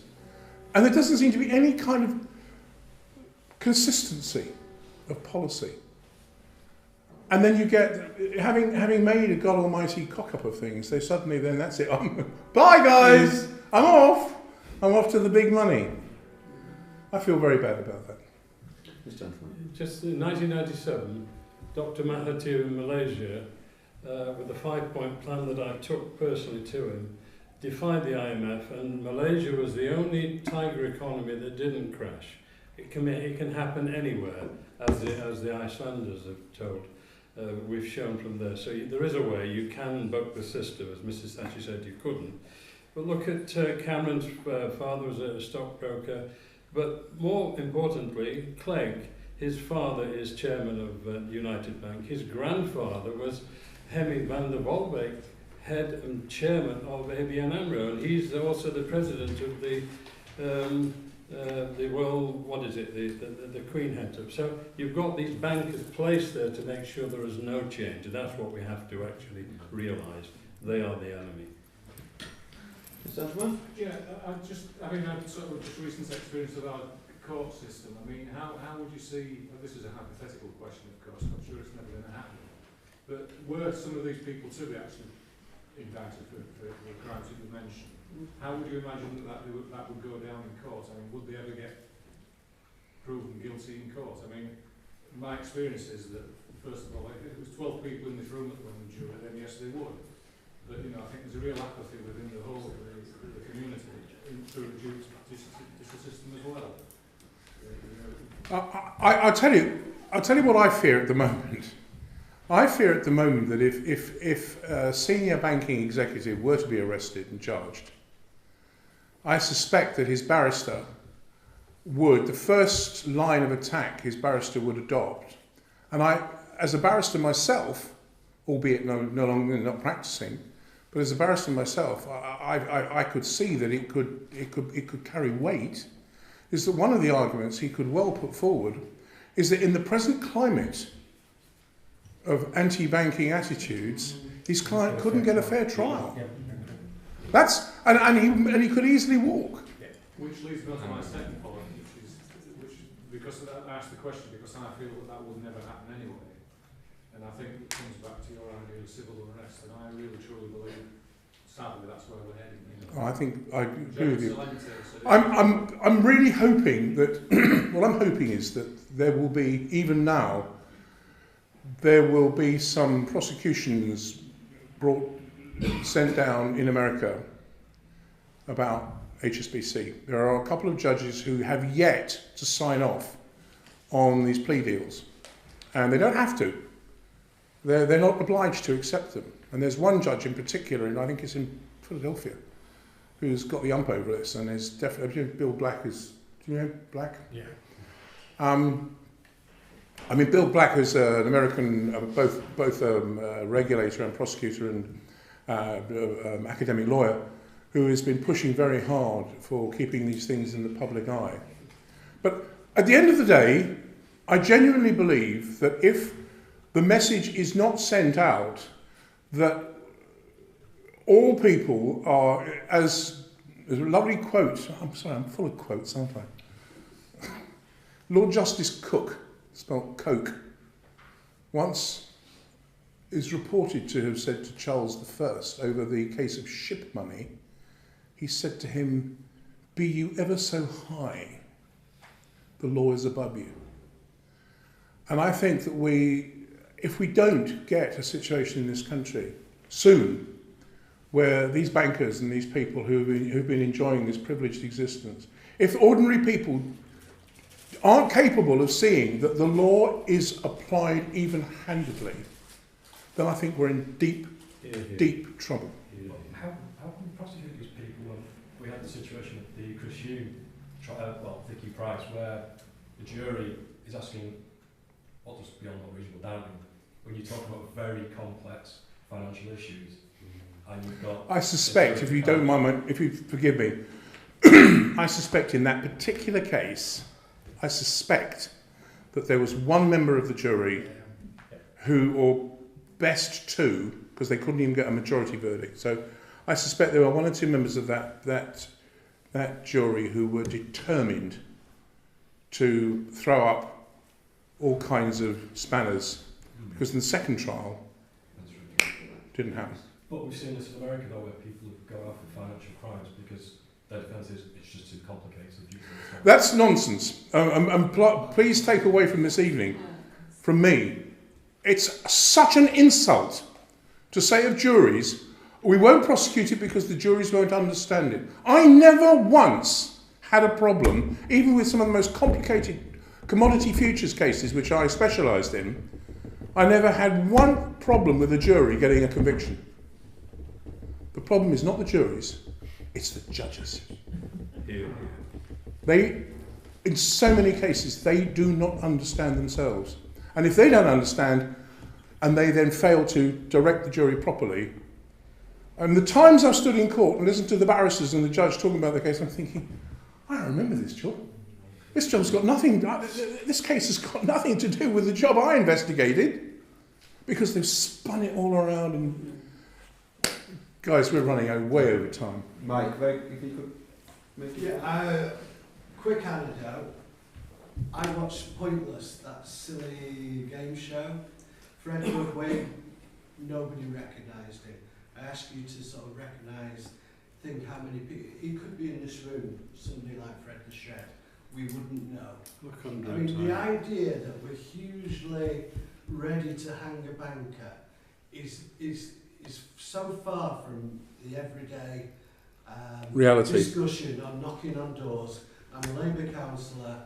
S2: And there doesn't seem to be any kind of consistency of policy. And then you get, having made a God almighty cock-up of things, they suddenly, then that's it. Bye guys, I'm off to the big money. I feel very bad about that.
S1: This gentleman.
S3: Just in 1997, Dr. Mahathir in Malaysia, with a 5-point plan that I took personally to him, defied the IMF, and Malaysia was the only tiger economy that didn't crash. It can happen anywhere, as the Icelanders have told. We've shown from there. So there is a way you can buck the system, as Mrs. Thatcher said you couldn't. But look at Cameron's father was a stockbroker. But more importantly, Clegg, his father is chairman of United Bank. His grandfather was Hemming van der Wolbeek, head and chairman of ABN AMRO, and he's also the president of the world, what is it, the Queen heads up. So you've got these bankers placed there to make sure there is no change, and that's what we have to actually realise. They are the enemy.
S1: Gentlemen?
S17: Yeah, having had sort of just recent experience of our court system, I mean, how would you see, this is a hypothetical question of course, I'm sure it's never going to happen, but were some of these people to be actually indicted for the crimes that you mentioned, how would you imagine that would go down in court? I mean, would they ever get proven guilty in court? I mean, my experience is that, first of all, if it was 12 people in this room that were on the jury, then yes, they would. But, I think there's a real apathy within the whole of the community through the judicial system as well.
S2: I'll tell you what I fear at the moment. I fear at the moment that if a senior banking executive were to be arrested and charged, I suspect that his barrister the first line of attack his barrister would adopt. And I, as a barrister myself, albeit no longer not practicing, but as a barrister myself, I could see that it could carry weight. Is that one of the arguments he could well put forward is that in the present climate of anti-banking attitudes, his client couldn't get a fair trial. That's and he could easily walk.
S17: Which leads me on to my second point, which because I asked the question because I feel that would never happen anyway. And I think it comes back to your idea of civil unrest, and I really truly believe, sadly, that's where we're heading. You know.
S2: I think I agree with you.
S17: So
S2: I'm really hoping that, what I'm hoping is that there will be, even now, there will be some prosecutions sent down in America about HSBC. There are a couple of judges who have yet to sign off on these plea deals, and they don't have to. They're not obliged to accept them. And there's one judge in particular, and I think it's in Philadelphia, who's got the ump over this, and is definitely, Bill Black is, do you know Black?
S17: Yeah.
S2: I mean, Bill Black is an American, both regulator and prosecutor and academic lawyer, who has been pushing very hard for keeping these things in the public eye. But at the end of the day, I genuinely believe that if the message is not sent out that all people are, as there's a lovely quote, I'm sorry, I'm full of quotes, aren't I? Lord Justice Cook, spelled Coke, once is reported to have said to Charles I over the case of ship money, he said to him, "Be you ever so high, the law is above you." And I think that if we don't get a situation in this country soon, where these bankers and these people who've been enjoying this privileged existence, if ordinary people aren't capable of seeing that the law is applied even-handedly, then I think we're in deep, deep trouble.
S16: How can we prosecute these people when we had the situation of the Chris Hume trial, Vicky Price, where the jury is asking what does beyond what reasonable doubt mean? When you talk about very complex financial issues, and you've got...
S2: I suspect, if you don't mind, if you forgive me, I suspect in that particular case, I suspect that there was one member of the jury who, or best two, because they couldn't even get a majority verdict. So I suspect there were one or two members of that jury who were determined to throw up all kinds of spanners, because in the second trial, didn't happen.
S16: But we've seen this in America, though, where people have gone off for financial crimes because their defence is it's just too complicated.
S2: That's nonsense. Please take away from this evening, from me, it's such an insult to say of juries, we won't prosecute it because the juries won't understand it. I never once had a problem, even with some of the most complicated commodity futures cases, which I specialised in, I never had one problem with a jury getting a conviction. The problem is not the juries, it's the judges. They, in so many cases, they do not understand themselves. And if they don't understand, and they then fail to direct the jury properly, and the times I've stood in court and listened to the barristers and the judge talking about the case, I'm thinking, I remember this job. This job's got nothing, this case has got nothing to do with the job I investigated, because they've spun it all around. And guys, we're running way over time.
S1: Mike, if you could make it.
S18: Quick anecdote. I watched Pointless, that silly game show. Fred Woodward, nobody recognised him. I ask you to sort of think how many people, he could be in this room, somebody like Fred the Shed. We wouldn't know. I mean, the idea that we're hugely ready to hang a banker is so far from the everyday
S2: reality
S18: discussion on knocking on doors. I'm a Labour councillor,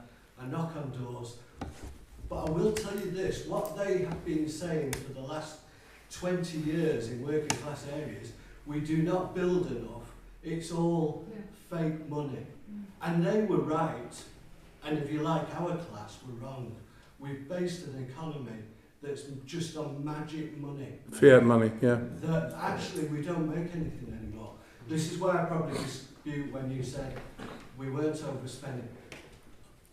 S18: I knock on doors, but I will tell you this, what they have been saying for the last 20 years in working class areas, we do not build enough, it's all fake money. And they were right, and if you like, our class were wrong. We've based an economy that's just on magic money.
S2: Fiat money, yeah.
S18: That actually we don't make anything anymore. This is why I probably dispute when you say we weren't overspending.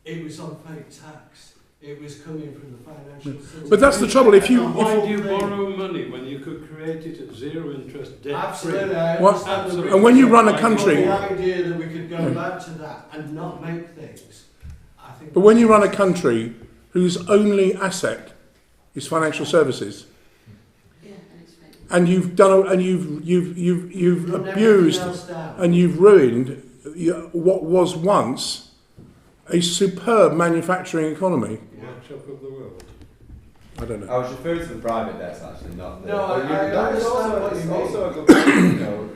S18: It was on fake tax. It was coming from the financial system.
S2: But that's the trouble. If you
S3: why do you borrow money when you could create it at zero interest, debt
S18: Absolutely.
S3: free?
S18: Absolutely.
S2: And when you run a country,
S18: the idea that we could go back to that and not make things. I think.
S2: But when you run a country whose only asset is financial services, and you've done, and you've abused, and you've ruined what was once a superb manufacturing economy.
S3: Workshop of the world.
S2: I don't know.
S1: I was referring to the private debts actually, not the.
S18: No, I understand what you mean.
S1: Also a good point, you know.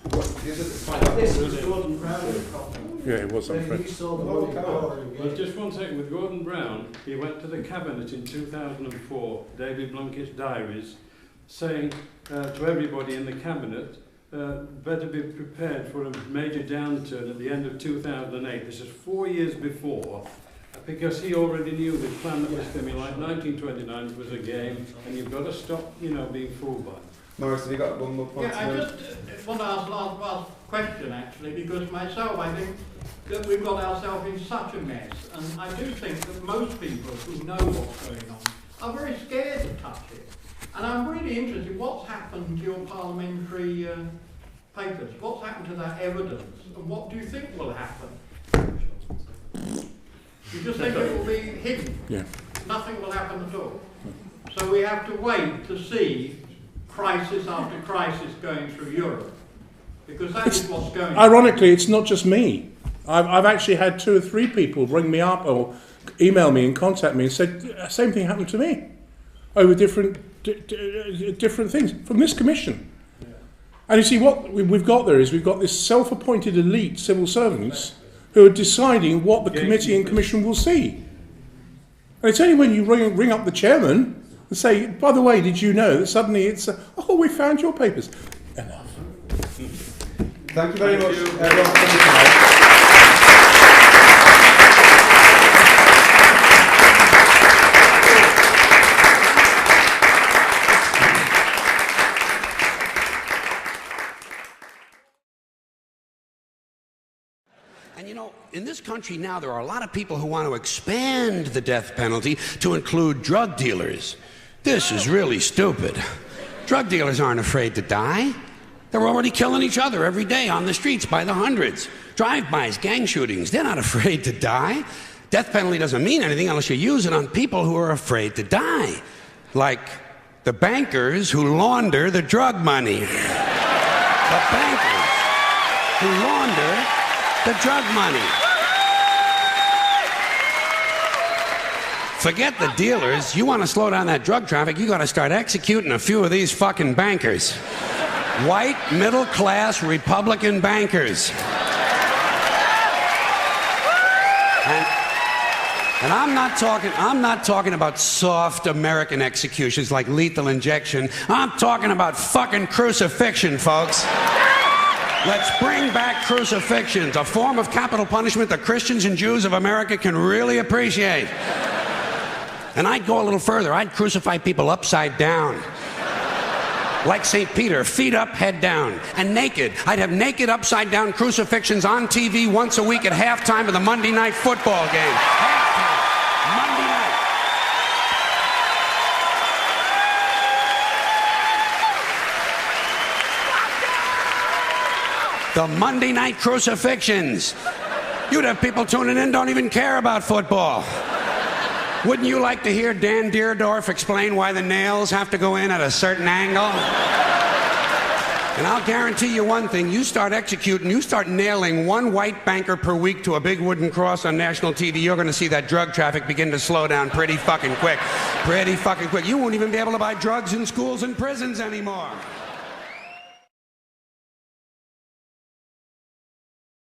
S18: This was Gordon Brown's problem.
S2: Yeah, it was
S18: When he saw the money pouring
S3: Well,
S18: in.
S3: just one second. With Gordon Brown, he went to the cabinet in 2004, David Blunkett's diaries, saying to everybody in the cabinet, better be prepared for a major downturn at the end of 2008. This is 4 years before, because he already knew the plan that was coming, like 1929 was a game, and you've got to stop, you know, being fooled by it.
S1: Maurice, have you got one more point?
S14: Yeah, I just want to ask last question actually, because myself, I think that we've got ourselves in such a mess, and I do think that most people who know what's going on are very scared to touch it. And I'm really interested in what's happened to your parliamentary papers. What's happened to that evidence, and what do you think will happen? You just think it will be hidden?
S2: Yeah.
S14: Nothing will happen at all. So we have to wait to see crisis after crisis going through Europe, because that is what's going on.
S2: Ironically, it's not just me. I've actually had 2 or 3 people ring me up or email me and contact me and said, same thing happened to me, over different things, from this commission. Yeah. And you see, what we've got there is we've got this self-appointed elite civil servants who are deciding what the committee and commission will see. And it's only when you ring up the chairman and say, by the way, did you know that suddenly it's, oh, we found your papers. Enough.
S1: Thank you very much, everyone, for coming tonight.
S19: And you know, in this country now, there are a lot of people who want to expand the death penalty to include drug dealers. This is really stupid. Drug dealers aren't afraid to die. They're already killing each other every day on the streets by the hundreds. Drive-bys, gang shootings, they're not afraid to die. Death penalty doesn't mean anything unless you use it on people who are afraid to die. Like the bankers who launder the drug money. The bankers who launder the drug money. Forget the dealers. You want to slow down that drug traffic, you got to start executing a few of these fucking bankers. White, middle-class, Republican bankers. And I'm not talking about soft American executions like lethal injection. I'm talking about fucking crucifixion, folks. Let's bring back crucifixions, a form of capital punishment that Christians and Jews of America can really appreciate. And I'd go a little further. I'd crucify people upside down. Like St. Peter, feet up, head down. And naked. I'd have naked upside down crucifixions on TV once a week at halftime of the Monday night football game. Halftime. Monday night. The Monday night crucifixions. You'd have people tuning in, don't even care about football. Wouldn't you like to hear Dan Deerdorf explain why the nails have to go in at a certain angle? And I'll guarantee you one thing, you start executing, you start nailing one white banker per week to a big wooden cross on national TV, you're going to see that drug traffic begin to slow down pretty fucking quick. Pretty fucking quick. You won't even be able to buy drugs in schools and prisons anymore.